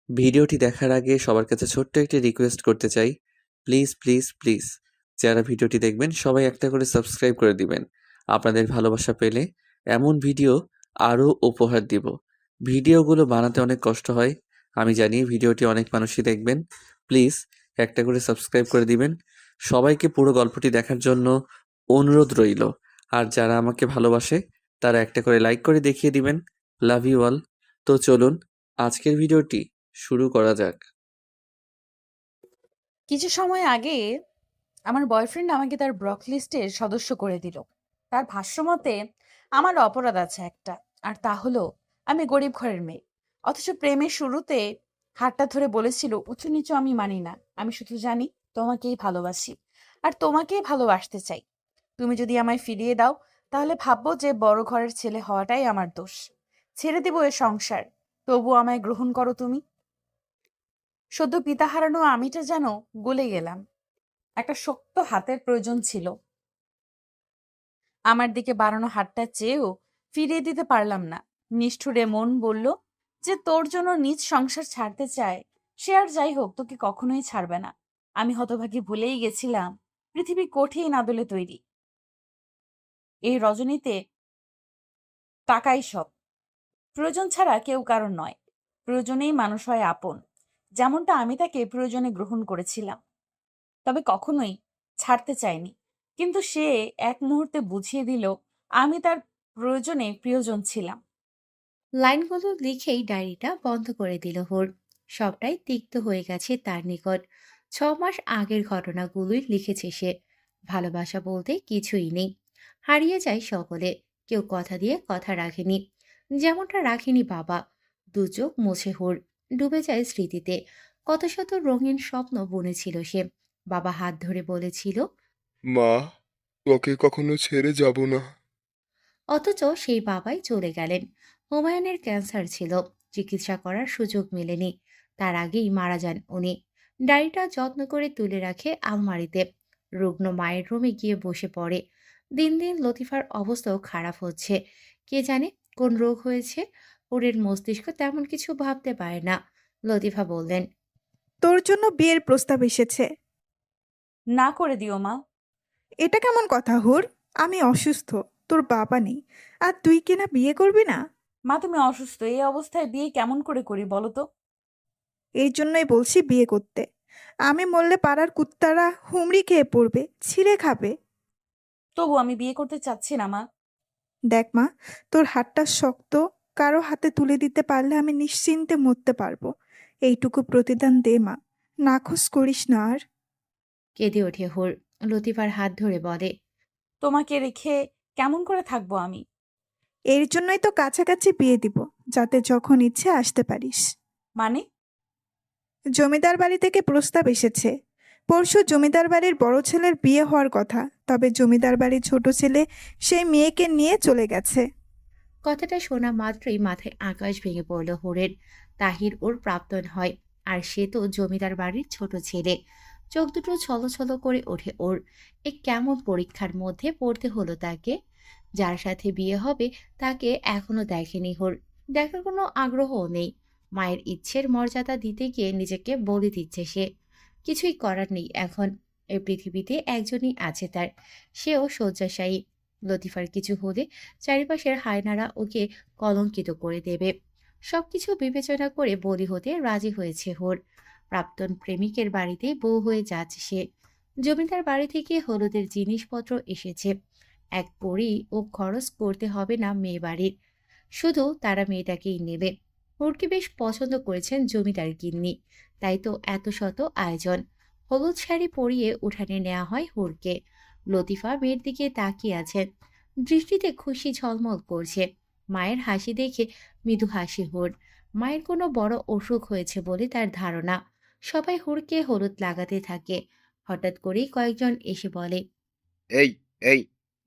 ভিডিওটি দেখার আগে সবার কাছে ছোট্ট একটি রিকোয়েস্ট করতে চাই। প্লিজ, প্লিজ, প্লিজ যারা ভিডিওটি দেখবেন সবাই একটা করে সাবস্ক্রাইব করে দিবেন। আপনাদের ভালোবাসা পেলে এমন ভিডিও আরও উপহার দিব। ভিডিওগুলো বানাতে অনেক কষ্ট হয়। আমি জানি ভিডিওটি অনেক মানুষই দেখবেন। প্লিজ একটা করে সাবস্ক্রাইব করে দিবেন। সবাইকে পুরো গল্পটি দেখার জন্য অনুরোধ রইল। আর যারা আমাকে ভালোবাসে তারা একটা করে লাইক করে দেখিয়ে দিবেন। Love you all. তো চলুন আজকের ভিডিওটি শুরু করা যাক। কিছু সময় আগে আমার বয়ফ্রেন্ড আমাকে তার ব্লক লিস্টের সদস্য করে দিল। তার ভাষ্যমতে আমার অপরাধ আছে একটা, আর তা হলো আমি গরিব ঘরের মেয়ে। অথচ প্রেমের শুরুতে হাতটা ধরে বলেছিল উঁচু নিচু আমি মানি না, আমি শুধু জানি তোমাকেই ভালোবাসি আর তোমাকেই ভালোবাসতে চাই। তুমি যদি আমায় ফিরিয়ে দাও তাহলে ভাববো যে বড় ঘরের ছেলে হওয়াটাই আমার দোষ। ছেড়ে দিব এ সংসার, তবু আমায় গ্রহণ করো তুমি। সদ্য পিতা হারানো আমিটা যেন গলে গেলাম। একটা শক্ত হাতের প্রয়োজন ছিল। আমার দিকে বাড়ানো হাতটা চেয়েও ফিরিয়ে দিতে পারলাম না। নিষ্ঠুরে মন বলল যে তোর জন্য নিজ সংসার ছাড়তে চায়, সে আর যাই হোক তোকে কখনোই ছাড়বে না। আমি হতভাগী ভুলেই গেছিলাম পৃথিবী কঠিন আদলে তৈরি। এই রজনীতে টাকাই সব। প্রয়োজন ছাড়া কেউ কারণ নয়, প্রয়োজনেই মানুষ হয় আপন। যেমনটা আমি তাকে প্রয়োজনে গ্রহণ করেছিলাম, তবে কখনোই ছাড়তে চাইনি। কিন্তু সে এক মুহূর্তে বুঝিয়ে দিল আমি তার প্রয়োজনে প্রিয়জন ছিলাম। লাইনগুলো লিখেই ডায়েরিটা বন্ধ করে দিল হুর। সবটাই তিক্ত হয়ে গেছে তার নিকট। 6 মাস আগের ঘটনাগুলোই লিখেছে সে। ভালোবাসা বলতে কিছুই নেই। হারিয়ে যায় সকলে। কেউ কথা দিয়ে কথা রাখেনি, যেমনটা রাখেনি বাবা। দু চোখ মুছে হুর। ডুবে যায় স্মৃতিতে। কত শত রঙিন স্বপ্ন বুনেছিল সে। বাবা হাত ধরে বলেছিল, মা, তোকে কখনো ছেড়ে যাব না। অথচ সেই বাবাই চলে গেলেন। হুমায়ুনের ক্যান্সার ছিল, চিকিৎসা করার সুযোগ মেলেনি। তার আগেই মারা যান উনি। ডায়েরিটা যত্ন করে তুলে রাখে আলমারিতে। রুগ্ন মায়ের রুমে গিয়ে বসে পড়ে। দিন দিন লতিফার অবস্থাও খারাপ হচ্ছে। কে জানে কোন রোগ হয়েছে। ওরের মস্তিষ্ক তেমন কিছু ভাবতে পারে না। লতিফা বললেন, তোর জন্য বিয়ের প্রস্তাব এসেছে। না করে দিও মা। এটা কেমন কথা হুর? আমি অসুস্থ, তোর বাবা নেই, আর তুই কিনা বিয়ে করবি না? মা তুমি অসুস্থ, এই অবস্থায় বিয়ে কেমন করে করি বলো তো? এই জন্যই বলছি বিয়ে করতে। আমি মরলে পাড়ার কুত্তারা হুমড়ি খেয়ে পড়বে, ছিঁড়ে খাবে। তবু আমি বিয়ে করতে চাচ্ছি না মা। দেখ মা, তোর হাতটা শক্ত, কারো হাতে তুলে দিতে পারলে আমি নিশ্চিন্তে মরতে পারবো। এইটুকু প্রতিদান দে মা, নাখোশ করিস না আর। কেঁদে ওঠে হুর। লতিফার হাত ধরে বলে, তোমাকে রেখে কেমন করে থাকবো আমি? এর জন্যই তো কাছাকাছি বিয়ে দিব, যাতে যখন ইচ্ছে আসতে পারিস। মানে? জমিদার বাড়ি থেকে প্রস্তাব এসেছে। পরশু জমিদার বাড়ির বড় ছেলের বিয়ে হওয়ার কথা, তবে জমিদার বাড়ির ছোট ছেলে সেই মেয়েকে নিয়ে চলে গেছে। কথাটা শোনা মাত্রই মাথায় আকাশ ভেঙে পড়ল হুরের। তাহির ওর প্রাক্তন হয়, আর সে তো জমিদার বাড়ির ছোট ছেলে। চোখ দুটো ছলছল করে ওঠে ওর। এ কেমন পরীক্ষার মধ্যে পড়তে হলো তাকে। যার সাথে বিয়ে হবে তাকে এখনো দেখেনি হুর। দেখার কোনো আগ্রহও নেই। মায়ের ইচ্ছের মর্যাদা দিতে গিয়ে নিজেকে বলি দিচ্ছে সে। কিছুই করার নেই এখন। এই পৃথিবীতে একজনই আছে তার, সেও শয্যাশায়ী। লতিফার কিছু হলে চারিপাশের হায়নারা ওকে কলঙ্কিত করে দেবে। সবকিছু বিবেচনা করে বলি হতে রাজি হয়েছে হোর। প্রাক্তন প্রেমিকের বাড়িতে বউ হয়ে যাচ্ছে সে। জমিদার বাড়ি থেকে হলুদের জিনিসপত্র এসেছে। এক পরই ও খরচ করতে হবে না মেয়ে বাড়ির। শুধু তারা মেয়েটাকেই নেবে। হোরকে বেশ পছন্দ করেছেন জমিদার গিন্নি। তাই তো এত শত আয়োজন। হলুদ শাড়ি পরিয়ে উঠানে নেওয়া হয় হোরকে। লতিফা মেয়ের দিকে তাকিয়ে আছেন। দৃষ্টিতে খুশি ঝলমল করছে। মায়ের হাসি দেখে মৃদু হাসি হুর। মায়ের কোনো বড় অসুখ হয়েছে বলে তার ধারণা। সবাই হুরকে হলুদ লাগাতে থাকে। হঠাৎ করেই কয়েকজন এসে বলে, এই এই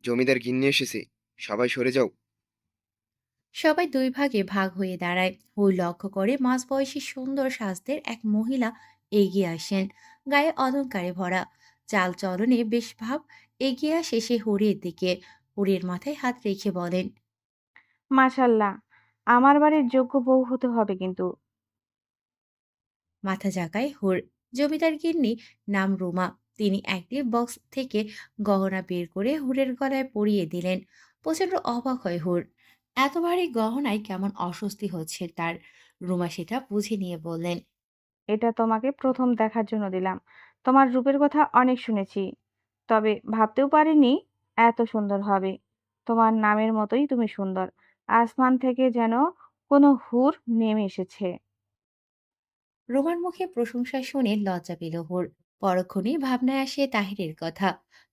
জমিদার গিন্নি এসেছে, সবাই সরে যাও। সবাই দুই ভাগে ভাগ হয়ে দাঁড়ায়। হুর লক্ষ্য করে মাঝবয়সী সুন্দর স্বাস্থ্যের এক মহিলা এগিয়ে আসেন। গায়ে অলংকারে ভরা, চাল চলনে বেশ ভাব। এগিয়ে আসে সে হরির দিকে। হরির মাথায় হাত রেখে বলেন, মাশাআল্লাহ, আমার বাড়ির যোগ্য বউ হতে হবে কিন্তু। মাথা জাগায় হুর। জমিদার গিন্নি নাম রুমা। তিনি একটি বক্স থেকে গহনা বের করে হুরের গলায় পরিয়ে দিলেন। প্রচন্ড অবাক হয় হুর। এত ভারী গহনায় কেমন অস্বস্তি হচ্ছে তার। রুমা সেটা বুঝে নিয়ে বললেন, এটা তোমাকে প্রথম দেখার জন্য দিলাম। তোমার রূপের কথা অনেক শুনেছি, তবে ভাবতেও পারিনি এত সুন্দর হবে। তোমার নামের মতোই তুমি সুন্দর। আসমান থেকে যেন কোনো হুর নেমে এসেছে। রোমার মুখে প্রশংসা শুনে লজ্জা পেল হুর। পরক্ষণেই ভাবনায় আসে তাহিরের কথা।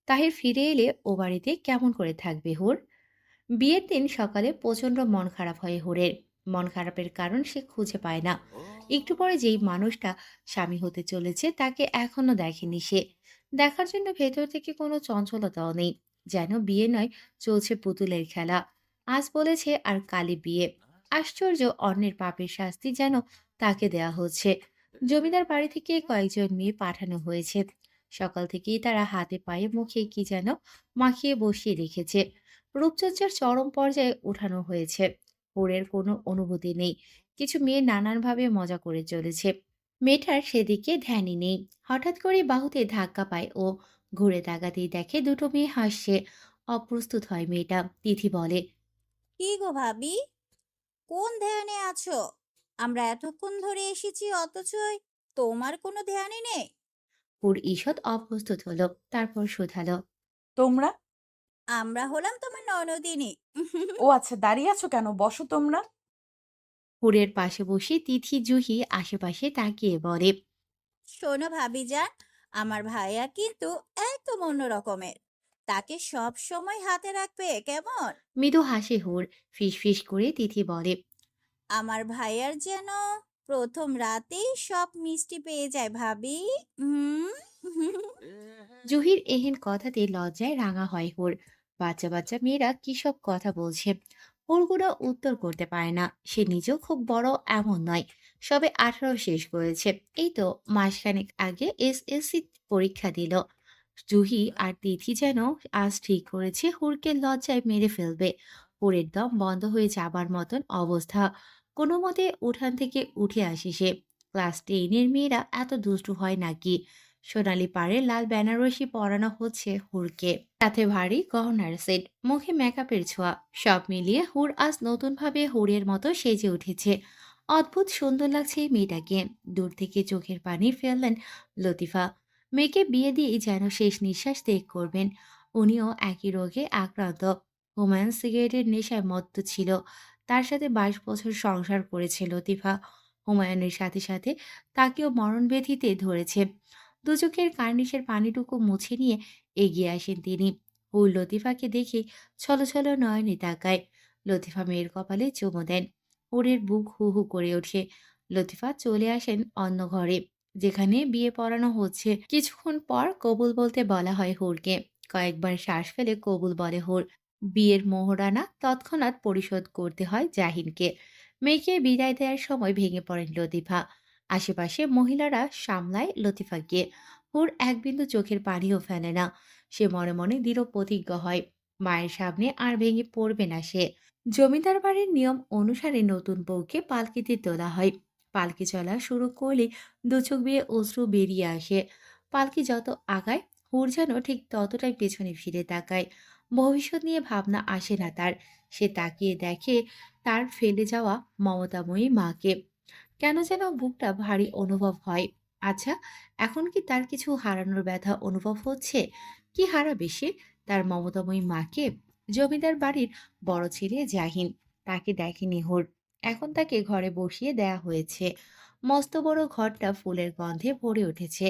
তাহির ফিরে এলে ও বাড়িতে কেমন করে থাকবে হুর। বিয়ের দিন সকালে প্রচন্ড মন খারাপ হয় হুরের। মন খারাপের কারণ সে খুঁজে পায় না। একটু পরে যেই মানুষটা স্বামী হতে চলেছে তাকে এখনো দেখেনি সে। দেখার জন্য ভেতর থেকে কোনো চঞ্চলতাও নেই। যেন বিয়ে নয়, চলছে পুতুলের খেলা। আজ বলেছে আর কালই বিয়ে। আশ্চর্য, অন্যের পাপের শাস্তি যেন তাকে দেয়া হচ্ছে। জমিদার বাড়ি থেকে কয়েকজন মেয়ে পাঠানো হয়েছে। সকাল থেকেই তারা হাতে পায়ে মুখে কি যেন মাখিয়ে বসিয়ে রেখেছে। রূপচর্চার চরম পর্যায়ে ওঠানো হয়েছে। ওরের কোনো অনুভূতি নেই। কিছু মেয়ে নানানভাবে মজা করে চলেছে। মেয়েটার সেদিকে ধ্যানই নেই। হঠাৎ করে বাহুতে ধাক্কা পায় ও। ঘুরে তাকাতেই দেখে দুটো মেয়ে হাসছে। অপ্রস্তুত হয় মেয়েটা। তিথি বলে, কি গো ভাবি, কোন ধ্যানে আছো? আমরা এতক্ষণ ধরে এসেছি অথচ তোমার কোনো ধ্যানই নেই। পুর ঈষৎ অপ্রস্তুত হলো, তারপর শুধালো, তোমরা? আমরা হলাম তোমার ননদিনী। ও আচ্ছা, দাঁড়িয়ে আছো কেন? বসো তোমরা। পুরের পাশে বসে তিথি জুহি আশেপাশে তাকিয়ে বলে, শোনো ভাবি যান, আমার ভাইয়া কিন্তু একদম অন্য রকমের। তাকে সব সময় হাতে রাখবে কেমন? মৃদু হাসে হুর। ফিস ফিস করে তিথি বলে, আমার ভাইয়ার যেন প্রথম রাতেই সব মিষ্টি পেয়ে যায় ভাবি। হুম। জুহির এহেন কথাতে লজ্জায় রাঙা হয় হুর। বাচ্চা বাচ্চা মেয়েরা কি সব কথা বলছে। হুড়গুলো উত্তর করতে পারে না। সে নিজেও খুব বড় এমন নয়। সবে 18 শেষ করেছে। এই তো মাসখানেক আগে এসএসসি পরীক্ষা দিল। জুহি আর তিথি যেন আজ ঠিক করেছে হুরকে লজ্জায় মেরে ফেলবে। হুরের দম বন্ধ হয়ে যাবার মতন অবস্থা। কোনো মতে উঠান থেকে উঠে আসে সে। ক্লাস 10-এর মেয়েরা এত দুষ্টু হয় নাকি? সোনালি পাড়ে লাল বেনারসি পরানো হচ্ছে হুরকে। সাথে ভারী গহনার সেট, মুখে মেকআপের ছোঁয়া। সব মিলিয়ে হুর আজ নতুনভাবে হুরের মতো সেজে উঠেছে। অদ্ভুত সুন্দর লাগছে এই মেয়েটাকে। দূর থেকে চোখের পানি ফেললেন লতিফা। মেয়েকে বিয়ে দিয়ে যেন শেষ নিঃশ্বাস ত্যাগ করবেন। উনিও একই রোগে আক্রান্ত। হুমায়ুন সিগারেটের নেশায় মত্ত ছিল। তার সাথে 22 বছর সংসার করেছে লতিফা। হুমায়ুনের সাথে সাথে তাকেও মরণব্যাধিতে ধরেছে। দু চোখের কার্নিশের পানিটুকু মুছে নিয়ে এগিয়ে আসেন তিনি। হুর লতিফাকে দেখে ছলছল নয়নে তাকায়। লতিফা মেয়ের কপালে চুমু দেন। হুরের বুক হু হু করে ওঠে। লতিফা চলে আসেন অন্য ঘরে, যেখানে বিয়ে পড়ানো হচ্ছে। কিছুক্ষণ পর কবুল বলতে বলা হয় হুরকে। কয়েকবার শ্বাস ফেলে কবুল বলে হুর। বিয়ের মোহরানা তৎক্ষণাৎ পরিশোধ করতে হয় জাহিনকে। মেয়েকে বিদায় দেওয়ার সময় ভেঙে পড়েন লতিফা। আশেপাশে মহিলারা সামলায় লতিফাকে। হুর এক বিন্দু চোখের পানিও ফেলে না। সে মনে মনে দৃঢ় প্রতিজ্ঞ হয়, মায়ের সামনে আর ভেঙে পড়বে না সে। জমিদার বাড়ির নিয়ম অনুসারে নতুন বউকে পালকিতে তোলা হয়। পালকি চলা শুরু করলে দু চোখ বেয়ে অশ্রু বেরিয়ে আসে। পালকি যত আগায় হুর যেন ঠিক ততটাই পেছনে ফিরে তাকায়। ভবিষ্যৎ নিয়ে ভাবনা আসে না তার। সে তাকিয়ে দেখে তার ফেলে যাওয়া মমতাময়ী মাকে। কেন যেন বুকটা ভারী অনুভব হয়। আচ্ছা, এখন কি তার কিছু হারানোর ব্যথা অনুভব হচ্ছে? কি হারাবে সে? তার মমতাময়ী মাকে? জমিদার বাড়ির বড় ছেলে জাহিন, তাকে দেখেনি হুর। এখন তাকে ঘরে বসিয়ে দেয়া হয়েছে। মস্ত বড় ঘরটা ফুলের গন্ধে ভরে উঠেছে।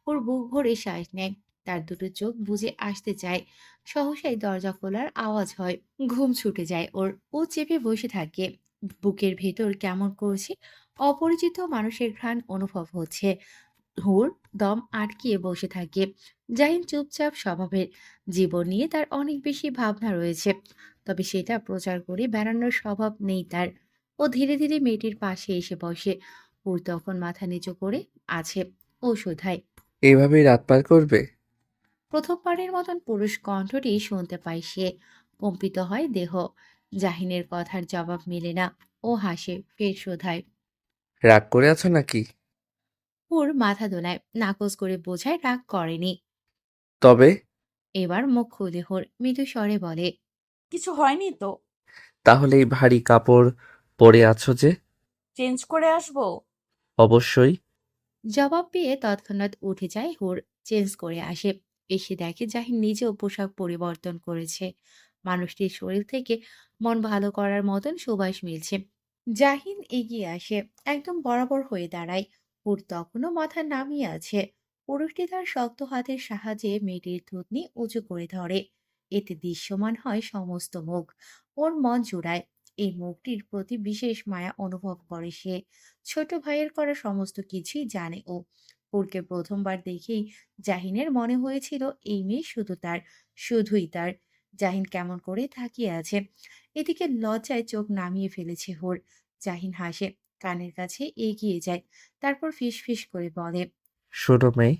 ওর বুক ভরে শ্বাস নেয়। তার দুটো চোখ বুজে আসতে চায়। সহসাই দরজা খোলার আওয়াজ হয়। ঘুম ছুটে যায় ওর। ও চেপে বসে থাকে। বুকের ভেতর কেমন করছে। অপরিচিত মানুষের ঘ্রাণ অনুভব হচ্ছে। হুর দম আটকিয়ে বসে থাকে। জাহিন চুপচাপ স্বভাবের। জীবন নিয়ে তার অনেক বেশি ভাবনা রয়েছে, তবে সেটা প্রচার করে বেড়ানোর স্বভাব নেই তার। ও ধীরে ধীরে মেয়েটির পাশে এসে বসে। হুর তখন মাথা নিচু করে আছে। ও শোধায়, এইভাবেই রাত পার করবে? প্রথমবারের মতন পুরুষ কণ্ঠটি শুনতে পায় সে। কম্পিত হয় দেহ। জাহিনের কথার জবাব মেলে না। ও হাসে, ফের শোধায়, রাগ করে আছো নাকি? হুর মাথা দোলায়, নাকচ করে বোঝায় রাগ করেনি। তবে এবার মুখ খুলে হুর মৃদু স্বরে বলে, কিছু হয়নি তো। তাহলে এই ভারী কাপড় পরে আছো যে? চেঞ্জ করে আসবো। অবশ্যই। জবাব পেয়ে তৎক্ষণাৎ উঠে যায় হুর, চেঞ্জ করে আসে। এসে দেখে জাহিন নিজেও পোশাক পরিবর্তন করেছে। মানুষটির শরীর থেকে মন ভালো করার মতন সুবাস মিলছে। জাহিন এগিয়ে আসে, একদম বরাবর হয়ে দাঁড়ায়। হুর তখনও মাথা নামিয়ে আছে। পুরুষটি তার শক্ত হাতের সাহায্যে মেয়েটির থুতনি উঁচু করে ধরে। এতে দৃশ্যমান হয় সমস্ত মুখ। ওর মন জুড়ায়। এই মুখটির প্রতি বিশেষ মায়া অনুভব করে সে। ছোট ভাইয়ের করা সমস্ত কিছুই জানে ও। হুরকে প্রথমবার দেখেই জাহিনের মনে হয়েছিল এই মেয়ে শুধু তার, শুধুই তার। জাহিন কেমন করে তাকিয়ে আছে। এদিকে লজ্জায় চোখ নামিয়ে ফেলেছে হুর। জাহিন হাসে, কানের কাছে এগিয়ে যায়, তারপর ফিসফিস করে বলে, শোনো মেয়ে,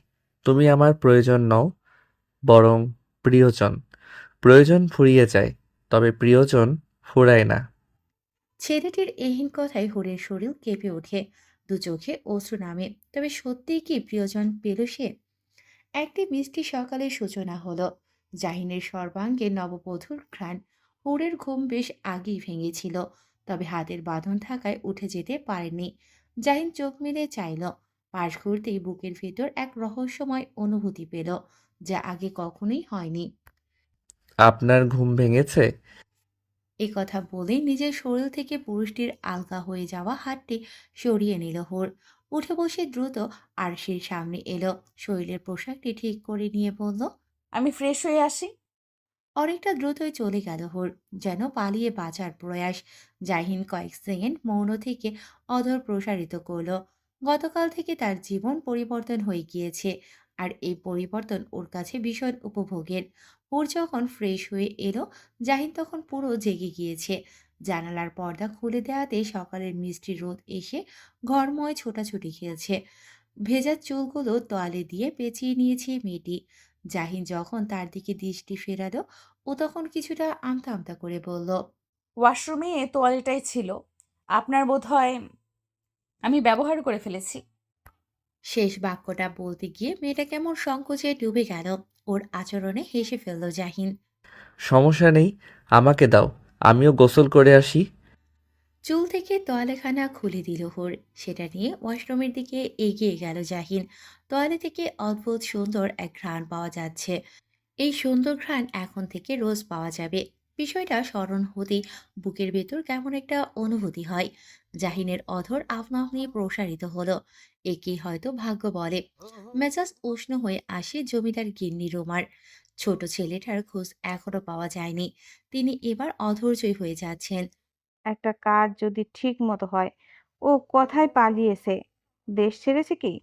তুমি আমার প্রয়োজন নও, বরং প্রিয়জন। প্রয়োজন ফুরিয়ে যায়, তবে প্রিয়জন ফুরায় না। ছেলেটির এহেন কথায় হুরের শরীর কেঁপে ওঠে। দু চোখে অশ্রু নামে। তবে সত্যিই কি প্রিয়জন পেল সে? একটি মিষ্টি সকালের সূচনা হলো। জাহিনের সর্বাঙ্গে নববধূর ঘ্রাণ। হুরের ঘুম বেশ আগেই ভেঙেছিল, তবে হাতের বাঁধন থাকায় উঠে যেতে পারেনি। জাহিন চোখ মেলে চাইল। পাশ ঘুরতেই বুকের ভেতর এক রহস্যময় অনুভূতি পেল, যা আগে কখনোই হয়নি। আপনার ঘুম ভেঙেছে? এ কথা বলেই নিজের শরীর থেকে পুরুষটির আলগা হয়ে যাওয়া হাতটি সরিয়ে নিল হুর। উঠে বসে দ্রুত আরশির সামনে এলো, শরীরের পোশাকটি ঠিক করে নিয়ে বলল, আমি ফ্রেশ হয়ে আসি। অনেকটা দ্রুতই চলে গেল হুর, যেন পালিয়ে বাঁচার প্রয়াস। জাহিন কয়েক সেকেন্ড মৌন থেকে অধর প্রসারিত করল। গতকাল থেকে তার জীবন পরিবর্তন হয়ে গিয়েছে, আর এই পরিবর্তন ওর কাছে ভীষণ উপভোগের। হুর যখন ফ্রেশ হয়ে এলো, জাহিন তখন পুরো জেগে গিয়েছে। জানালার পর্দা খুলে দেওয়াতে সকালের মিষ্টি রোদ এসে ঘরময় ছোটাছুটি খেয়েছে। ভেজা চুলগুলো তোয়ালে দিয়ে পেঁচিয়ে নিয়েছে মেয়েটি। জাহিন যখন তার দিকে দৃষ্টি ফেরালো, ও তখন কিছুটা আমতা আমতা করে বলল, ওয়াশরুমে তোয়ালেটাই ছিল। আপনার বোধহয় আমি ব্যবহার করে ফেলেছি। শেষ বাক্যটা বলতে গিয়ে মেয়েটা কেমন সংকোচে ডুবে গেল। ওর আচরণে হেসে ফেলল জাহিন। সমস্যা নেই, আমাকে দাও, আমিও গোসল করে আসি। চুল থেকে তোয়ালেখানা খুলে দিল হুর। সেটা নিয়ে ওয়াশরুমের দিকে এগিয়ে গেল জাহিন। তোয়ালে থেকে অদ্ভুত সুন্দর এক ঘ্রাণ পাওয়া যাচ্ছে। এই সুন্দর ঘ্রাণ এখন থেকে রোজ পাওয়া যাবে। বিষয়টা স্মরণ হতেই বুকের ভেতর কেমন একটা অনুভূতি হয়। জাহিনের অধর আপনা আপনি প্রসারিত হলো। একেই হয়তো ভাগ্য বলে। মেজাজ উষ্ণ হয়ে আসে জমিদার গিন্নি রোমার। ছোট ছেলেটার খোঁজ এখনো পাওয়া যায়নি। তিনি এবার অধৈর্যই হয়ে যাচ্ছেন। একটা কাজ যদি ঠিক মতো হয়। ও কোথায় পালিয়েছে? দেশ ছেড়েছে কি?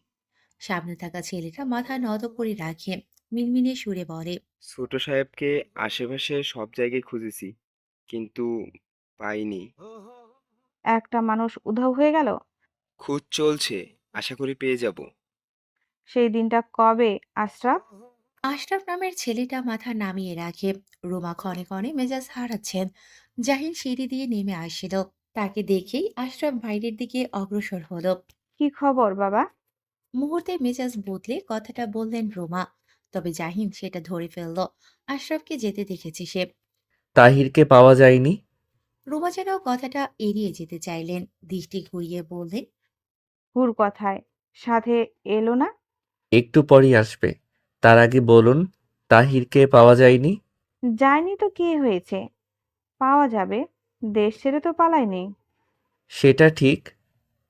সামনে থাকা ছেলেটা মাথা নত করে রাখে, মিনমিনে সুরে বলে, ছোট সাহেবকে আশেপাশে সব জায়গায় খুঁজেছি, কিন্তু পাইনি। একটা মানুষ উধাও হয়ে গেল। খোঁজ চলছে, আশা করি পেয়ে যাব। সেই দিনটা কবে, আশরাফ? আশরাফ নামের ছেলেটা মাথা নামিয়ে রাখে। রোমা ক্ষণে ক্ষণে মেজাজ হারাচ্ছেন। জাহিন সিঁড়ি দিয়ে নেমে আসছিল। তাকে দেখেই আশরাফ বাইরের দিকে অগ্রসর হলো। কি খবর বাবা? মুহূর্তে মেজাজ বদলে কথাটা বললেন রোমা। তবে জাহিন সেটা ধরে ফেলল। আশরাফকে যেতে দেখেছে সে। তাহিরকে পাওয়া যায়নি। রোমা যেন কথাটা এড়িয়ে যেতে চাইলেন, দৃষ্টি ঘুরিয়ে বললেন, হুর কথায় সাথে এলো না? একটু পরই আসবে। তার আগে বলুন, তাহিরকে পাওয়া যায়নি। যায়নি তো কি হয়েছে? পাওয়া যাবে। দেশ ছেড়ে তো পালায়নি। সেটা ঠিক।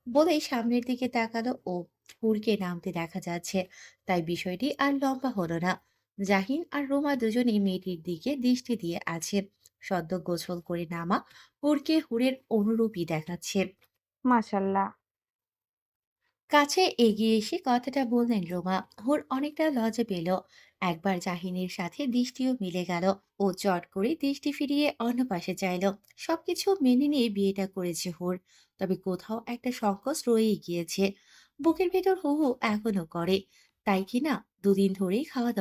বলেই সামনের দিকে তাকালো ও। হুরকে নামতে দেখা যাচ্ছে, তাই বিষয়টি আর লম্বা হলো না। জাহিন আর রোমা দুজনেই মেয়েটির দিকে দৃষ্টি দিয়ে আছে। সদ্য গোসল করে নামা হুরকে হুরের অনুরূপই দেখাচ্ছে। মাশাল্লাহ। কাছে এগিয়ে এসে কথাটা বললেন রোমা। হুর অনেকটা লজ্জা পেল। একবার জাহিনের সাথে দৃষ্টিও মিলে গেল। ও চট করে দৃষ্টি ফিরিয়ে অন্য পাশে চাইল। সবকিছু মেনে নিয়ে বিয়েটা করেছে হুর, তবে কোথাও একটা সংকোচ রয়েই গিয়েছে। বুকের ভেতর হু হু এখনো করে। তাই কিনা দুদিন ধরেই খাওয়া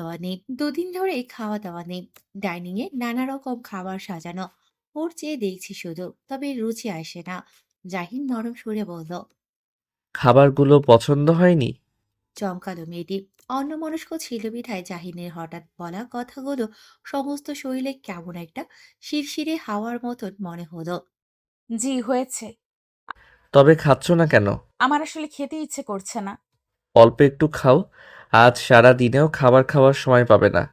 দাওয়া নেই। ডাইনিং এ নানা রকম খাবার সাজানো। হুর চেয়ে দেখছি শুধু, তবে রুচি আসে না। জাহিন নরম সুরে বলল, খাবারগুলো পছন্দ হয়নি। চমকালো মেয়েটি। অন্যমনস্ক ছিল বিধায় জাহিনের হঠাৎ বলা কথাগুলো সমস্ত শরীরে কেমন একটা শিরশিরে হাওয়ার মতন মনে হলো। জি হয়েছে। তবে খাচ্ছ না কেন? আমার আসলে খেতে ইচ্ছে করছে না। অল্প একটু খাও, আজ সারা দিনেও খাবার খাওয়ার সময় পাবে না।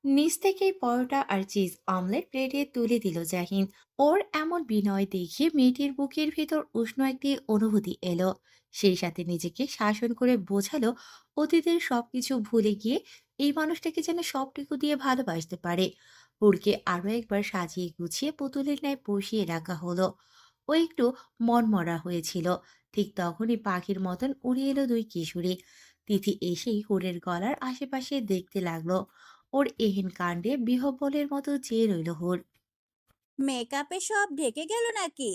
নিচ থেকেই পরোটা আর চিজ অমলেট প্লেটে তুলে দিল জাহিন। ওর এমন বিনয় দেখে মেয়েটির বুকের ভেতর উষ্ণ একটি অনুভূতি এলো। সেই সাথে নিজেকে শাসন করে বোঝালো অতীতের সবকিছু ভুলে গিয়ে এই মানুষটাকে যেন সবটুকু দিয়ে ভালোবাসতে পারে। হুড়কে আরো একবার সাজিয়ে গুছিয়ে পুতুলের ন্যায় বসিয়ে রাখা হলো। ও একটু মনমরা হয়েছিল। ঠিক তখনই পাখির মতন উড়ে এলো দুই কিশোরী। তিথি এসেই হুড়ের গলার আশেপাশে দেখতে লাগলো। ওর এহেন কাণ্ডে বিহ্বলের মতো চেয়ে রইল হুর। মেকআপে সব ঢেকে গেল নাকি?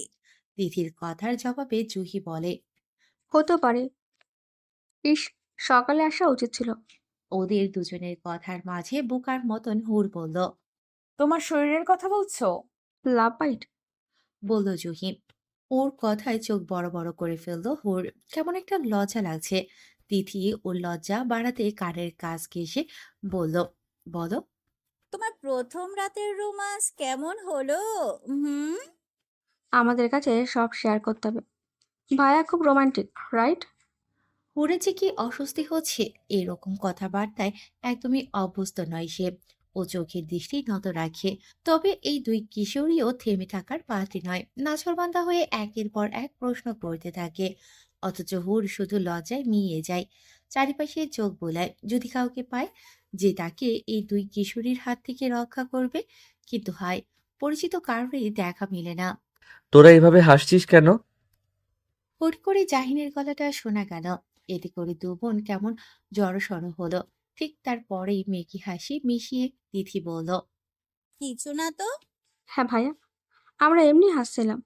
তিথির কথার জবাবে জুহি বলে, হতে পারে। ইস, সকালে আসা উচিত ছিল। ওদের দুজনের কথার মাঝে বোকার মতন হুর বলল। তোমার শরীরের কথা বলছো? Love bite. বলল জুহি। ওর কথায় চোখ বড় বড় করে ফেললো হুর। কেমন একটা লজ্জা লাগছে। তিথি ওর লজ্জা বাড়াতে কানের কাজ ঘেঁষে বলল, বলো। তোমার প্রথম রাতের রোমান্স কেমন হলো? হুম। আমাদের কাছে সব শেয়ার করতে হবে। ভাইয়া খুব রোমান্টিক, রাইট? হুড়ে যে কি অস্বস্তি হচ্ছে, এরকম কথাবার্তায় একদমই অভ্যস্ত নয় সে। ও চোখের দৃষ্টি নত রাখে। তবে এই দুই কিশোরীও থেমে থাকার পাত্রী নয়। নাছোড়বান্দা হয়ে একের পর এক প্রশ্ন করতে থাকে। অথচ হুর শুধু লজ্জায় মিয়ে যায়। চারিপাশে চোখ বোলায় যদি কাউকে পায় যে তাকে এই দুই কিশোরীর হাত থেকে রক্ষা করবে। কিন্তু হায়, পরিচিত কারোরই দেখা মেলে না। তোরা এভাবে হাসছিস কেন? হুট করে জাহিনের গলাটা শোনা গেল। এতে করে দু বোন কেমন জড়সড় হলো। ঠিক তারপরেই মেকি হাসি মিশিয়ে তিথি বলল, কিছু না তো। হ্যাঁ ভাইয়া, আমরা এমনি হাসছিলাম।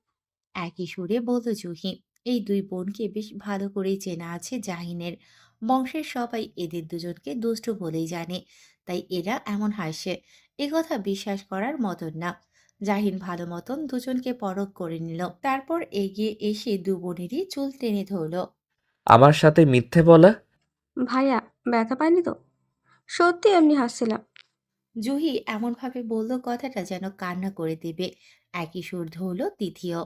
একই সুরে বলল জুহি। এই দুই বোনকে বেশ ভালো করেই চেনা আছে জাহিনের। বংশের সবাই এদের দুজনকে দুষ্টু বলেই জানে, তাই এরা এমন হাসে। এ কথা বিশ্বাস করার মতন না। জাহিন ভালো মতন দুজনকে পরখ করে নিল, তারপর এগিয়ে এসে দু বোনেরই চুল টেনে ধরল। আমার সাথে মিথ্যে বলা? ভাইয়া, ব্যথা পাইনি তো? সত্যি এমনি হাসছিলাম। জুহি এমনভাবে বলল কথাটা যেন কান্না করে দেবে। একই সুর ধরল তিথিও।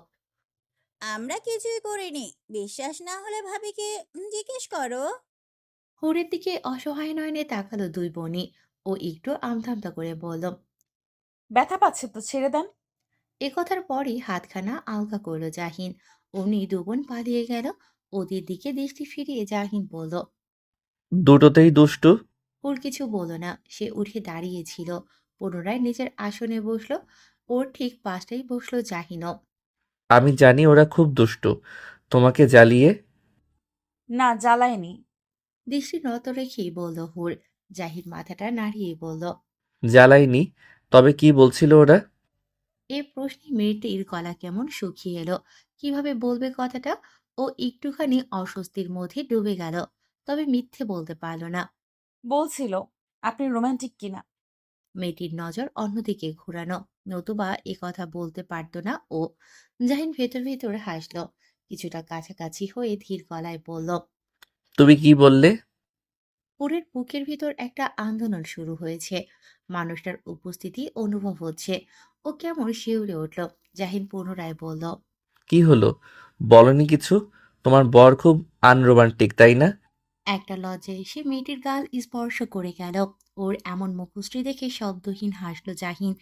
আমরা কিছুই করিনি। বিশ্বাস না হলে ভাবিকে জিজ্ঞেস করো। হুড়ের দিকে অসহায় নয়নে তাকালো দুই বোনই। ও একটু আমতামতা করে বলল। ব্যথা পাচ্ছে তো ছেড়ে দেন। এ কথার পরই হাতখানা আলগা করল জাহিন। অমনি দু বোন পালিয়ে গেল। ওদের দিকে দৃষ্টি ফিরিয়ে জাহিন বলল। দুটোতেই দুষ্টু। ওর কিছু বলল না। সে উঠে দাঁড়িয়েছিল। পুনরায় নিজের আসনে বসলো। ওর ঠিক পাশটাই বসলো জাহিনও। আমি জানি ওরা খুব দুষ্টু, তোমাকে জ্বালিয়ে। না, জ্বালায়নি। দৃষ্টি নত রেখেই বলল হুর। জাহিন মাথাটা নাড়িয়ে বলল। জ্বালাইনি। তবে কি বলছিল ওরা? এ প্রশ্নে মেয়েটির গলা কেমন শুকিয়ে এলো। কিভাবে বলবে কথাটা? ও একটুখানি অস্বস্তির মধ্যে ডুবে গেল। তবে মিথ্যে বলতে পারল না। বলছিল আপনি রোমান্টিক কিনা। মেয়েটির নজর অন্যদিকে ঘুরানো, নতুবা এ কথা বলতে পারত না ও। জাহিন ভেতর ভেতর হাসল। কিছুটা কাছাকাছি হয়ে ধীর গলায় বলল। তুমি কি বললে? পুরের বুকের ভিতর একটা আন্দোলন শুরু হয়েছে। মানুষটার উপস্থিতি অনুভব হচ্ছে। ও কেমন শিউরে উঠল। জাহিন পুনরায় বলল। কি হলো? বলনি কিছু? তোমার বর খুব আনরোমান্টিক, তাই না? একটা লজ্জায় এসে মেয়েটির গাল স্পর্শ করে গেল। ওর এমন মুখশ্রী দেখে শব্দহীন হাসল জাহিন।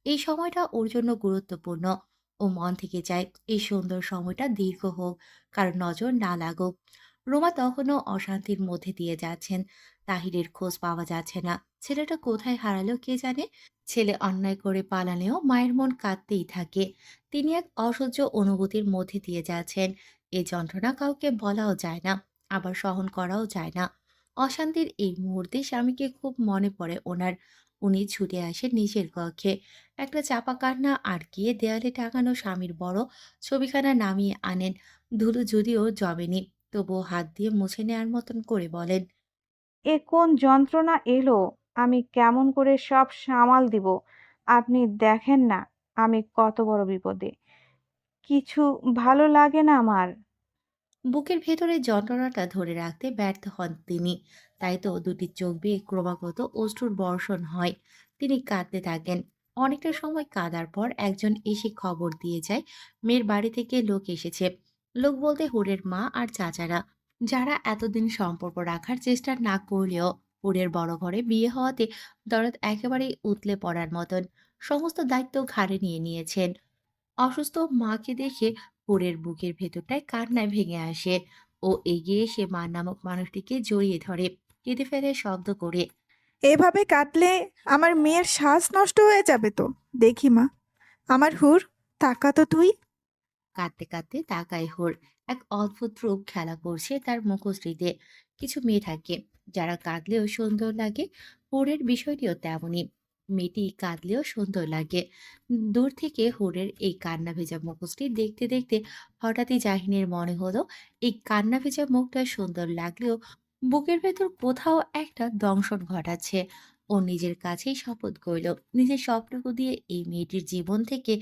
এই সময়টা ওর জন্য গুরুত্বপূর্ণ। ও মন থেকে চায় এই সুন্দর সময়টা দীর্ঘ হোক, কারণ নজর না লাগুক। রোমা তখনও অশান্তির মধ্যে দিয়ে যাচ্ছেন। তাহিরের খোঁজ পাওয়া যাচ্ছে না। ছেলেটা কোথায় হারালো কে জানে। ছেলে অন্যায় করে পালালেও মায়ের মন কাঁদতেই থাকে। তিনি এক অসহ্য অনুভূতির মধ্যে দিয়ে যাচ্ছেন। এ যন্ত্রণা কাউকে বলাও যায় না, আবার সহন করাও যায় না। অশান্তির এই মুহূর্তে স্বামীকে খুব মনে পড়ে ওনার। উনি ছুটে আসেন নিজের কক্ষে। একটা চাপা কান্না আটকিয়ে দেয়ালে টাঙানো স্বামীর বড় ছবিখানা নামিয়ে আনেন। ধুলো যদিও জমেনি, তবুও হাত দিয়ে মুছে নেয়ার মতন করে বলেন। এ কোন যন্ত্রণা এলো? আমি কেমন করে সব সামাল দিব? আপনি দেখেন না আমি কত বড় বিপদে। কিছু ভালো লাগে না আমার। বুকের ভেতরে যন্ত্রণাটা ধরে রাখতে ব্যর্থ হন তিনি। তাই তো দুটি চোখ বেয়ে ক্রমাগত অশ্রুর বর্ষণ হয়। তিনি কাঁদতে থাকেন। অনেকটা সময় কাঁদার পর একজন এসে খবর দিয়ে যায় মেয়ের বাড়ি থেকে লোক এসেছে। লোক বলতে হুরের মা আর চাচারা, যারা এতদিন সম্পর্ক রাখার চেষ্টা না করলেও হুরের বড় ঘরে বিয়ে হওয়াতে দরদ একেবারেই উতলে পড়ার মতন সমস্ত দায়িত্ব ঘাড়ে নিয়ে নিয়েছেন। অসুস্থ মাকে দেখে হুরের বুকের ভেতরটায় কান্নায় ভেঙে আসে। ও এগিয়ে এসে মা নামক মানুষটিকে জড়িয়ে ধরে, কেঁদে ফেলে শব্দ করে। এভাবে কাটলে আমার মেয়ের শ্বাস নষ্ট হয়ে যাবে তো। দেখি মা, আমার হুর, তাকা তো তুই। কাঁদতে কাঁদতে তাকায় হুর। এক অদ্ভুত রূপ খেলা করছে তার মুখশ্রীতে। কিছু মেয়ে থাকে যারা কাঁদলেও সুন্দর লাগে, হুরের বিষয়টিও তেমনই। মেয়েটি কাঁদলেও সুন্দর লাগে। দূর থেকে হুরের এই কান্না ভেজা মুখশ্রী দেখতে দেখতে হঠাৎই জাহিনের মনে হলো এই কান্না ভেজা মুখটা সুন্দর লাগলেও বুকের ভেতর কোথাও একটা দংশন ঘটাচ্ছে। ও নিজের কাছেই শপথ করল নিজের স্বপ্নকে দিয়ে এই মেয়েটির জীবন থেকে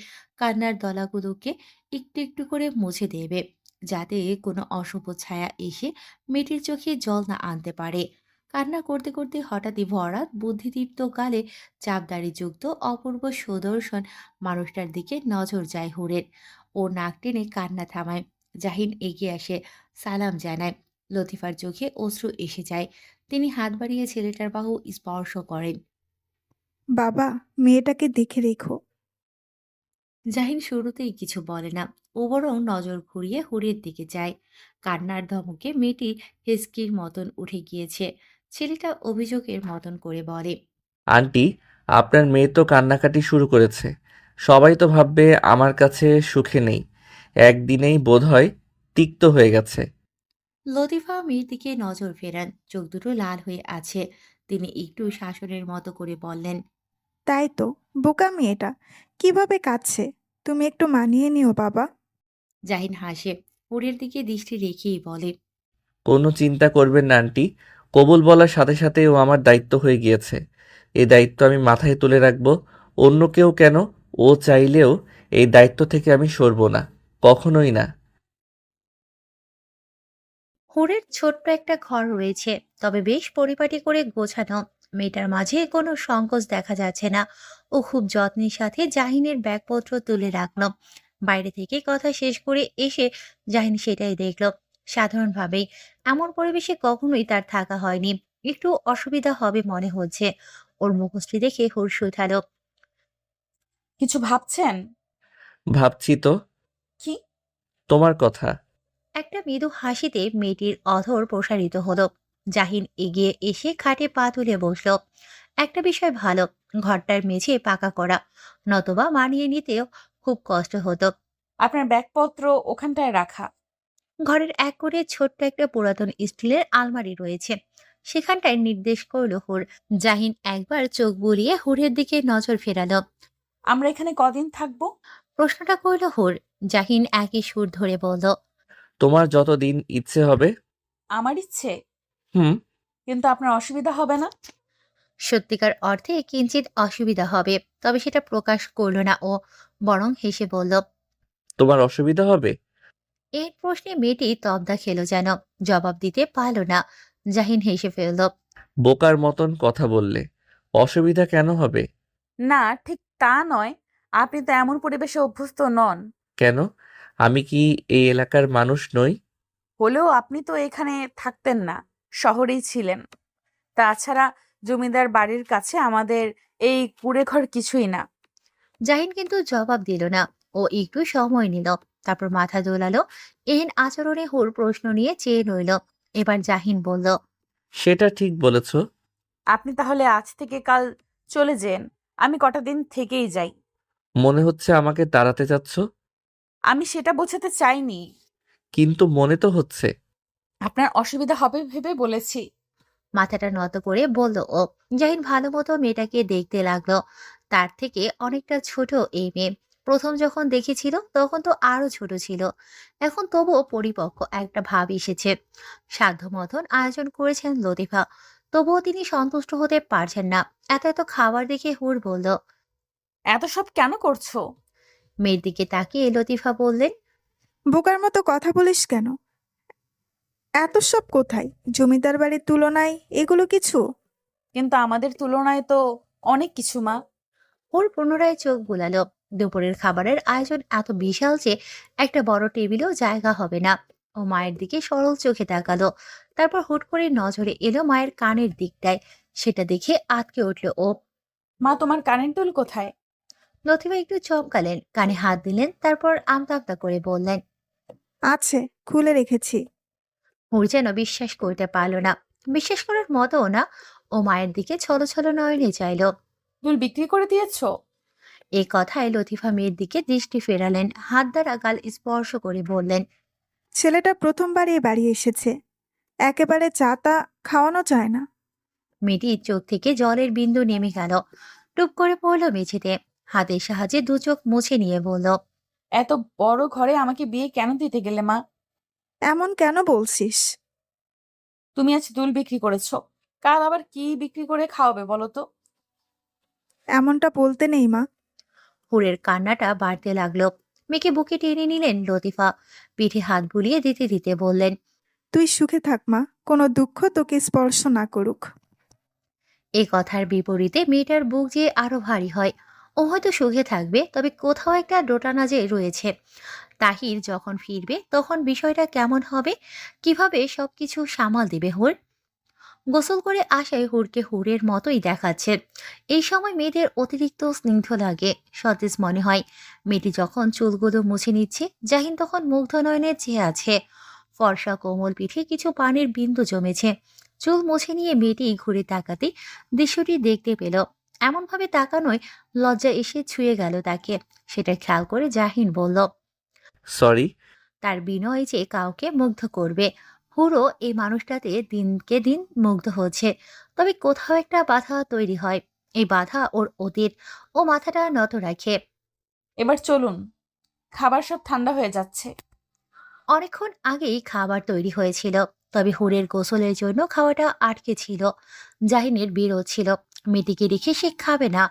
কান্নার দলাগুলোকে একটু একটু করে মুছে দেবে, যাতে কোনো অশুভ ছায়া এসে মেয়েটির চোখে জল না আনতে পারে। কান্না করতে করতে হঠাৎই ভরাট বুদ্ধিদীপ্ত গালে চাপদাড়ি যুক্ত অপূর্ব সুদর্শন মানুষটার দিকে নজর যায় হুরের। ও নাক টেনে কান্না থামায়। জাহিন এগিয়ে আসে, সালাম জানায়। লতিফার চোখে অশ্রু এসে যায়। তিনি হাত বাড়িয়ে ছেলেটার বাহু স্পর্শ করেন। বাবা, মেয়েটাকে দেখে রেখো। জাহিন শুরুতেই কিছু বলে না। ও বরং নজর ঘুরিয়ে হুরের দিকে যায়। কান্নার ধমকে মেয়েটি হিসকির মতন উঠে গিয়েছে। ছেলেটা অভিযোগের মতন করে বলে, আন্টি, আপনার মেয়ে তো কান্নাকাটি শুরু করেছে। সবাই তো ভাববে আমার কাছে সুখে নেই। একদিনেই বোধহয় তিক্ত হয়ে গেছে। লতিফা মেয়ের দিকে নজর ফেরান, চোখ দুটো লাল হয়ে আছে। তিনি একটু শাসনের মতো করে বললেন, তাই তো, বোকা মেয়েটা কিভাবে কাঁদছে। তুমি একটু মানিয়ে নিও বাবা। জাহিন হাসে, হুরের দিকে দৃষ্টি রেখেই বলে, কোনো চিন্তা করবেন না আন্টি। কবুল বলার সাথে সাথে ও আমার দায়িত্ব হয়ে গিয়েছে। এই দায়িত্ব আমি মাথায় তুলে রাখবো। অন্য কেউ কেন, ও চাইলেও এই দায়িত্ব থেকে আমি সরব না, কখনোই না। হুরের ছোট্ট একটা ঘর রয়েছে, তবে বেশ পরিপাটি করে গোছানো। মেয়েটার মাঝে কোনো সংকোচ দেখা যাচ্ছে না। ও খুব যত্নের সাথে জাহিনের ব্যাগপত্র তুলে রাখলো। বাইরে থেকে কথা শেষ করে এসে জাহিন সেটাই দেখলো। সাধারণভাবেই এমন পরিবেশে কখনোই তার থাকা হয়নি। একটু অসুবিধা হবে মনে হচ্ছে। ওর মুখশ্রী দেখে হুর শুধালো, কিছু ভাবছেন? ভাবছি তো, কি? তোমার কথা। একটা মৃদু হাসিতে মেয়েটির অধর প্রসারিত হলো। জাহিন এগিয়ে এসে খাটে পা তুলে বসল। একটা বিষয় ভালো, ঘরটার মেঝে পাকা করা, নতবা মানিয়ে নিতেও খুব কষ্ট হতো। আপনার ব্যাগপত্র ওখানটায় রাখা। ঘরের এক কোণে ছোট্ট একটা পুরাতন স্টিলের আলমারি রয়েছে, সেখানটায় নির্দেশ করলো হুর। জাহিন একবার চোখ বুলিয়ে হুরের দিকে নজর ফেরালো। আমরা এখানে কদিন থাকবো? প্রশ্নটা করলো হুর। জাহিন একই সুর ধরে বলল, তোমার যতদিন ইচ্ছে হবে। আমার ইচ্ছে, হুম। কিন্তু আপনার অসুবিধা হবে না? সত্যিকার অর্থে কিঞ্চিত অসুবিধা হবে, তবে সেটা প্রকাশ করল না ও, বরং হেসে বলল। তোমার অসুবিধা হবে? এর প্রশ্নে মেয়েটি তবদা খেলো যেন, জবাব দিতে পারল না। জাহিন হেসে ফেলল। বোকার মতন কথা বললে। অসুবিধা কেন হবে? না, ঠিক তা নয়। আপনি তো এমন পরিবেশে অভ্যস্ত নন। কেন? আমি কি এই এলাকার মানুষ নই? হলেও আপনি তো এখানে থাকতেন না, শহরেই ছিলেন। তাছাড়া জমিদার বাড়ির কাছে আমাদের এই কুঁড়েঘর কিছুই না। জাহিন কিন্তু জবাব দিল না। ও একটু সময় নিল, তারপর মাথা দোলালো। এহেন আচরণে হুর প্রশ্ন নিয়ে চেয়ে রইল। এবার জাহিন বলল, সেটা ঠিক বলেছ। আপনি তাহলে আজ থেকে কাল চলে যেন, আমি কটা দিন থেকেই যাই। মনে হচ্ছে আমাকে তাড়াতে চাচ্ছ। আমি সেটা বোঝাতে চাইনি। কিন্তু মনে তো হচ্ছে। আপনার অসুবিধা হবে ভেবে বলেছি। মাথাটা নত করে বলল ও। জাহিন ভালো মতো মেয়েটাকে দেখতে লাগলো। তার থেকে অনেকটা ছোট এই মেয়ে। প্রথম যখন দেখেছিল তখন তো আরো ছোট ছিল। এখন তবুও পরিপক্ক একটা ভাব এসেছে। সাধ্য মতন আয়োজন করেছেন লতিফা, তবুও তিনি সন্তুষ্ট হতে পারছেন না। এত এত খাবার দেখে হুর বলল। এত সব কেন করছো? মেয়ের দিকে তাকিয়ে লতিফা বললেন, বোকার মতো কথা বলিস কেন? এত সব কোথায়? জমিদার বাড়ির তুলনায় এগুলো কিছু? কিন্তু আমাদের তুলনায় তো অনেক কিছু মা। ওর পুনরায় চোখ বুলালো। দুপুরের খাবারের আয়োজন এত বিশাল যে একটা বড় টেবিলেও জায়গা হবে না। ও মায়ের দিকে সরল চোখে তাকালো। তারপর হুট করে নজরে এলো মায়ের কানের দিকটায়। সেটা দেখে আঁতকে উঠল ও। মা, তোমার কানের দুল কোথায়? লতিফা একটু চমকালেন, কানে হাত দিলেন, তারপর আমতা আমতা করে বললেন। আছে, খুলে রেখেছি। হুর যেন বিশ্বাস করতে পারল না। বিশ্বাস করার মতও না। ও মায়ের দিকে ছলো ছলো নয়নে চাইল। দুল বিক্রি করে দিয়েছো? এই কথায় লতিফা মেয়ের দিকে দৃষ্টি ফেরালেন, হাত দ্বারা গাল স্পর্শ করে বললেন। ছেলেটা প্রথমবার এই বাড়ি এসেছে, একেবারে চা তা খাওয়ানো যায় না। মেয়েটির চোখ থেকে জলের বিন্দু নেমে গেল, টুপ করে পড়ল মেঝেতে। হাতের সাহায্যে দু চোখ মুছে নিয়ে বলল। এত বড় ঘরে আমাকে বিয়ে কেন দিতে গেলে মা? এমন কেন বলছিস? তুমি আজ দুল বিক্রি করেছো, কাল আবার কি বিক্রি করে খাওয়াবে বলো তো? এমনটা বলতে নেই মা। হুরের কান্নাটা বাড়তে লাগলো। মেয়েকে বুকে টেনে নিলেন লতিফা, পিঠে হাত বুলিয়ে দিতে দিতে বললেন। তুই সুখে থাক মা, কোনো দুঃখ তোকে স্পর্শ না করুক। এই কথার বিপরীতে মেয়েটার বুক যে আরো ভারী হয়। ও হয়তো সুখে থাকবে, তবে কোথাও একটা দোটানা যে রয়েছে। তাহির যখন ফিরবে তখন বিষয়টা কেমন হবে, কিভাবে সবকিছু সামাল দেবে হুর? গোসল করে আসায় হুরকে হুরের মতোই দেখাচ্ছে। এই সময় মেয়েদের অতিরিক্ত স্নিগ্ধ লাগে, সতেজ মনে হয়। মেয়েটি যখন চুলগুলো মুছে নিচ্ছে, জাহিন তখন মুগ্ধ নয়নে চেয়ে আছে। ফর্সা কোমল পিঠে কিছু পানির বিন্দু জমেছে। চুল মুছে নিয়ে মেয়েটি ঘুরে তাকাতে দৃশ্যটি দেখতে পেল। এমনভাবে তাকানোয় লজ্জা এসে ছুঁয়ে গেল তাকে। সেটা খেয়াল করে জাহিন বলল। সরি। তার বিনয় যে কাউকে মুগ্ধ করবে। হুড়ো এই মানুষটাতে দিনকে দিন মুগ্ধ হচ্ছে। তবে কোথাও একটা বাধা তৈরি হয়। এই বাধা ওর অতীত। ও মাথাটা নত রাখে। এবার চলুন, খাবার সব ঠান্ডা হয়ে যাচ্ছে। অনেকক্ষণ আগেই খাবার তৈরি হয়েছিল, তবে হুরের গোসলের জন্য খাওয়াটা আটকে ছিল। জাহিনের বিরোধ ছিল, মেয়েটিকে রেখে সে খাবে না।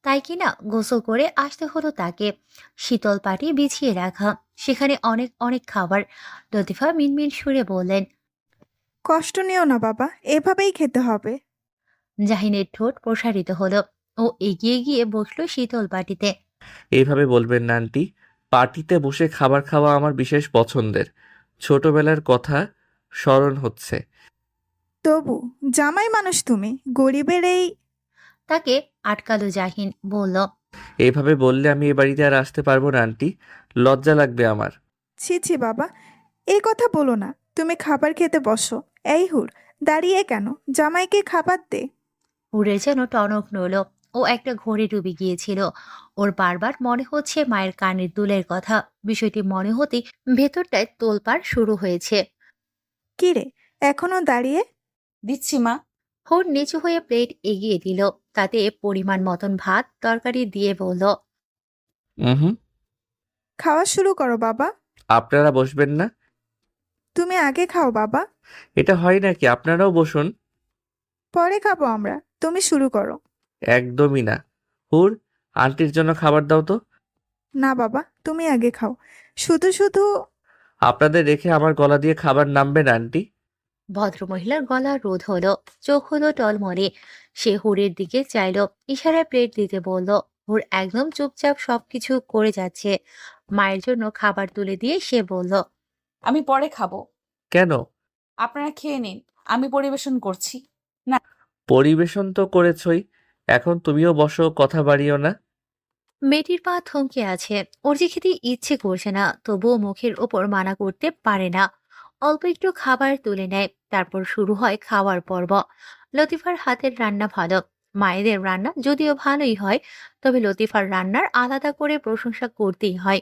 তাই কিনা গোসল করে আসতে হলো তাকে। শীতল পাটি বিছিয়ে রাখা, সেখানে অনেক অনেক খাবার। লতিফা মিনমিন সুরে বললেন। কষ্ট নিও না বাবা, এভাবেই খেতে হবে। জাহিনের ঠোঁট প্রসারিত হলো। ও এগিয়ে গিয়ে বসলো শীতল পাটিতে। এইভাবে বলবেন না আন্টি। পার্টিতে বসে খাবার খাওয়া আমার বিশেষ পছন্দের। ছোটবেলার কথা স্মরণ হচ্ছে। তবু জামাই মানুষ তুমি, গরিবের এই। তাকে আটকালো জাহিন, বলল। এইভাবে বললে আমি এ বাড়িতে আর আসতে পারবো না আন্টি। লজ্জা লাগবে আমার। ছি ছি বাবা, এই কথা বলো না। তুমি খাবার খেতে বসো। এই হুর, দাঁড়িয়ে কেন? জামাইকে খাবার দে। উড়ে যেন টনক নড়ল। ও একটা ঘোরে ডুবে গিয়েছিল। ওর বারবার মনে হচ্ছে মায়ের কানের দুলের কথা। বিষয়টি মনে হতে ভেতরটায় তোলপাড় শুরু হয়েছে। কি রে, এখনো দাঁড়িয়ে? দিচ্ছি মা। হুর নিচু হয়ে প্লেট এগিয়ে দিল, তাতে পরিমাণ মতন ভাত তরকারি দিয়ে বলল। হুম। খাওয়া শুরু করো বাবা। আপনারা বসবেন না? তুমি আগে খাও বাবা। এটা হয় নাকি? আপনারাও বসুন। পরে খাবো আমরা, তুমি শুরু করো। একদমই না। হুর, আন্টির জন্য খাবার দাও তো। না বাবা, তুমি আগে খাও। শুধু শুধু। আপনাদের রেখে আমার গলা দিয়ে খাবার নামবে না আন্টি। ভদ্রমহিলার গলা রোধ হলো, চোখ হলো টলমলে। সে হুরের দিকে চাইল, ইশারায় প্লেট দিতে বলল। হুর একদম চুপচাপ সবকিছু করে যাচ্ছে। মায়ের জন্য খাবার তুলে দিয়ে সে বলল। আমি পরে খাবো, কেন? আপনারা খেয়ে নিন, আমি পরিবেশন করছি। পরিবেশন তো করেছই, এখন তুমিও বসো, কথা বাড়িও না। মেয়েটির পা থমকে আছে। ওর যে খেতে ইচ্ছে করছে না, তবুও মুখের ওপর মানা করতে পারে না। অল্প একটু খাবার তুলে নেয়, তারপর শুরু হয় খাওয়ার পর্ব। লতিফার হাতের রান্না ভালো। মায়েদের রান্না যদিও ভালোই হয়, তবে লতিফার রান্নার আলাদা করে প্রশংসা করতেই হয়।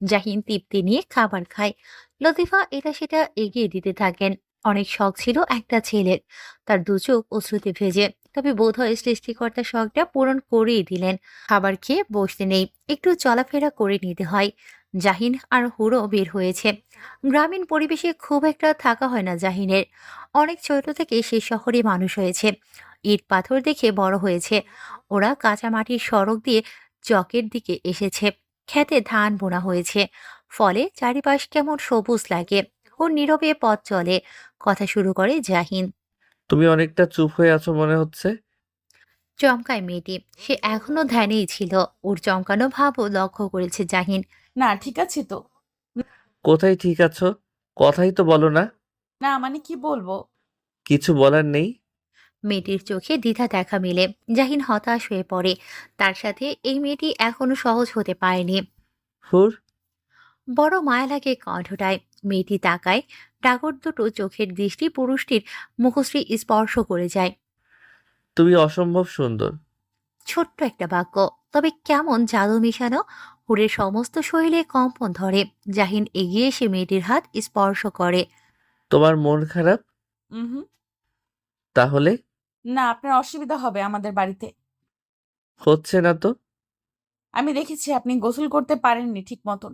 জাহিন তৃপ্তি নিয়ে খাবার খায়। লতিফা এটা সেটা এগিয়ে দিতে থাকেন। অনেক শখ ছিল একটা ছেলের, তার দু চোখ অশ্রুতে ভেজে। তবে বোধহয় সৃষ্টিকর্তা শখটা পূরণ করেই দিলেন। খাবার খেয়ে বসতে নেই, একটু চলাফেরা করে নিতে হয়। জাহিন আর হুড়ো বের হয়েছে। গ্রামীণ পরিবেশে খুব একটা থাকা হয় না জাহিনের। অনেক ছোট থেকে সে শহরে মানুষ হয়েছে। ইট পাথর দেখে বড় হয়েছে। ওরা কাঁচা মাটির সড়ক দিয়ে চকের দিকে এসেছে। খেতে ধান বোনা হয়েছে, ফলে চারিপাশ কেমন সবুজ লাগে। ওর নীরবে পথ চলে, কথা শুরু করে জাহিন। তুমি অনেকটা চুপ হয়ে আছো মনে হচ্ছে। চমকায় মেয়েটি। সে এখনো ধ্যানেই ছিল। ওর চমকানো ভাবও লক্ষ্য করেছে জাহিন। না ঠিক আছে তো? কোথায় ঠিক আছো? কথাই তো বলো না। না মানে কি বলবো? কিছু বলার নেই? মেয়েটির চোখে দ্বিধা দেখা মিলে জাহিন হতাশ হয়ে পড়ে। তার সাথে এই মেয়েটি এখনো সহজ হতে পারেনি। হুর। বড় মায়া লাগে কণ্ঠটায়। মেয়েটি তাকায়, ডাগর দুটো চোখের দৃষ্টি পুরুষটির মুখশ্রী স্পর্শ করে যায়। তুমি অসম্ভব সুন্দর। ছোট্ট একটা বাক্য, তবে কেমন জাদু মিশানো। হুরের সমস্ত শরীরে কম্পন ধরে। জাহিন এগিয়ে এসে মেয়েটির হাত স্পর্শ করে। তোমার মন খারাপ? হুম। তাহলে? না আপনার অসুবিধা হবে আমাদের বাড়িতে। হচ্ছে না তো? আমি দেখেছি আপনি গোসল করতে পারেননি ঠিক মতন।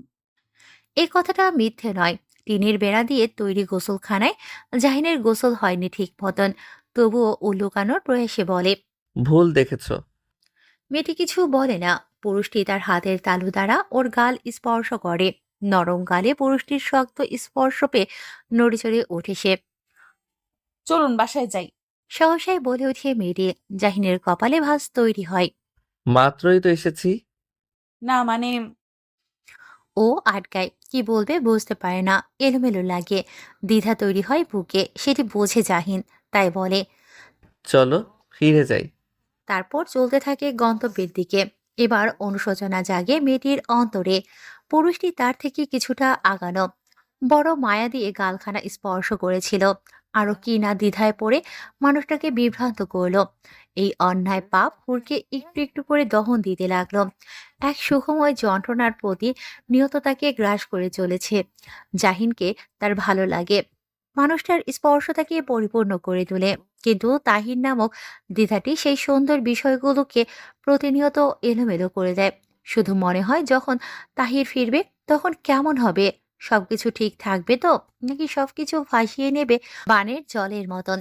এই কথাটা মিথ্যে নয়। টিনের বেড়া দিয়ে তৈরি গোসলখানায় জাহিনের গোসল হয়নি ঠিক মতন। তবুও ও লুকানোর প্রয়াসে বলে। ভুল দেখেছো। মেয়েটি কিছু বলে না। পুরুষটি তার হাতের তালু দ্বারা ওর গাল স্পর্শ করে। নরম গালে পুরুষটির শক্ত স্পর্শ পেয়ে নড়িচড়ে ওঠে সে। চলুন বাসায় যাই। সহসাই বলে ওঠে মেয়েটি। জাহিনের কপালে ভাঁজ তৈরি হয়। মাত্রই তো এসেছি। না মানে ও আটকায়, কি বলবে বুঝতে পারে না। এলোমেলো লাগে। দ্বিধা তৈরি হয় বুকে, সেটি বোঝে জাহিন। তাই বলে। চলো ফিরে যাই। তারপর চলতে থাকে গন্তব্যের দিকে। এবার অনুশোচনা জাগে মেয়েটির অন্তরে। পুরুষটি তার থেকে কিছুটা আগানো। বড় মায়া দিয়ে গালখানা স্পর্শ করেছিল। আরো কি না দ্বিধায় পড়ে মানুষটাকে বিভ্রান্ত করলো। এই অন্যায় পাপ হুরকে একটু একটু করে দহন দিতে লাগলো। এক সুখময় যন্ত্রণার প্রতি নিয়ত তাকে গ্রাস করে চলেছে। জাহিনকে তার ভালো লাগে। মানুষটার স্পর্শ তাকে পরিপূর্ণ করে তোলে। কিন্তু তাহির নামক দ্বিধাটি সেই সুন্দর বিষয়গুলোকে প্রতিনিয়ত এলোমেলো করে দেয়। শুধু মনে হয় যখন তাহির ফিরবে তখন কেমন হবে। সবকিছু ঠিক থাকবে তো, নাকি সবকিছু ভাসিয়ে নেবে বানের জলের মতন।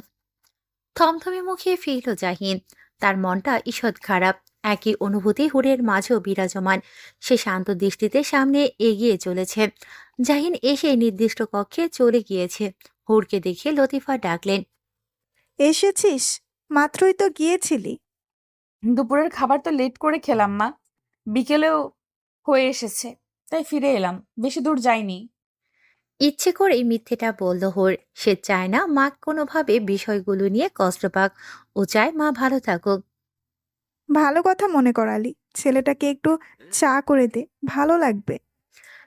থমথমে মুখে ফিরল জাহিন। তার মনটা ঈষৎ খারাপ। একই অনুভূতি হুরের মাঝেও বিরাজমান। সে শান্ত দৃষ্টিতে সামনে এগিয়ে চলেছে। জাহিন এসে নির্দিষ্ট কক্ষে চলে গিয়েছে। হুরকে দেখে লতিফা ডাকলেন। এসেছিস? মাত্রই তো গিয়েছিলি। দুপুরের খাবার তো লেট করে খেলাম মা। বিকেলেও হয়ে এসেছে, তাই ফিরে এলাম। বেশি দূর যাইনি। ইচ্ছে করেই মিথ্যেটা বলল হুর। সে চায় না মা কোনোভাবে বিষয়গুলো নিয়ে কষ্ট পাক। ও চায় মা ভালো থাকুক। ভালো কথা মনে করালি। ছেলেটাকে একটু চা করে দে, ভালো লাগবে।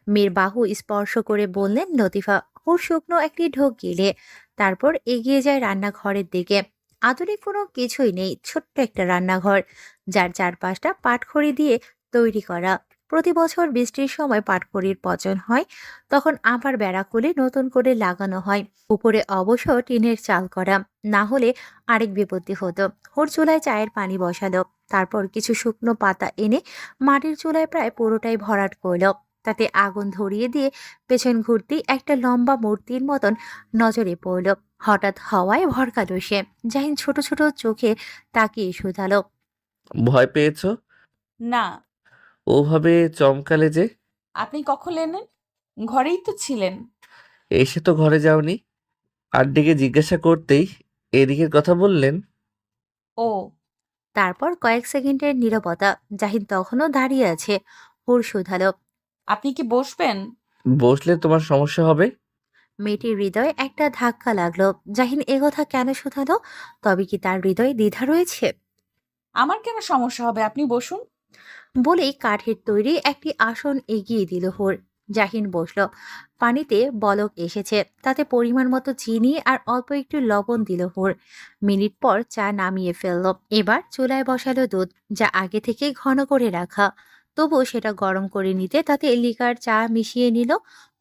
মেয়ের বাহু স্পর্শ করে বললেন লতিফা। হুর শুকনো একটি ঢোক গিলে তারপর এগিয়ে যায় রান্নাঘরের দিকে। আধুনিক কোনো কিছুই নেই, ছোট্ট একটা রান্নাঘর, যার চারপাশটা পাটখড়ি দিয়ে তৈরি করা। প্রতি বছর বৃষ্টির সময় পাটখড়ির পচন হয়, তখন আবার বেড়া খুলে নতুন করে লাগানো হয়। উপরে অবশ্য টিনের চাল করা, না হলে আরেক বিপত্তি হতো। হুর চুলায় চায়ের পানি বসালো। তারপর কিছু শুকনো পাতা এনে মাটির চুলায় প্রায় পুরোটাই ভরাট করলো। তাতে আগুন ধরিয়ে দিয়ে পেছন ঘুরতেই একটা লম্বা মূর্তির মতন নজরে পড়ল। হঠাৎ হওয়ায় ভরকালো সে। জাহিন ছোট ছোট চোখে তাকিয়ে শুধালো। ভয় পেয়েছো? না। ওভাবে চমকালে যে। আপনি কখন এলেন? ঘরেই তো ছিলেন। এসে তো ঘরে যাওনি। আর ডেকে জিজ্ঞাসা করতেই এদিকের কথা বললেন। ও। তারপর কয়েক সেকেন্ডের নীরবতা। জাহিন তখনও দাঁড়িয়ে আছে। হুর শুধালো। আপনি কি বসবেন? বসলে তোমার সমস্যা হবে। মেয়েটির হৃদয়ে একটা ধাক্কা লাগলো। জাহিন একথা কেন শুধালো? তবে কি তার হৃদয়ে দ্বিধা রয়েছে? আমার কেন সমস্যা হবে, আপনি বসুন। বলেই কাঠের তৈরি একটি আসন এগিয়ে দিল হুর। জাহিন বসল। পানিতে বলক এসেছে, তাতে পরিমাণ মতো চিনি আর অল্প একটু লবণ দিল হুর। মিনিট পর চা নামিয়ে ফেলল। এবার চুলায় বসালো দুধ, যা আগে থেকে ঘন করে রাখা। তবুও সেটা গরম করে নিতে তাতে লিকার চা মিশিয়ে নিল।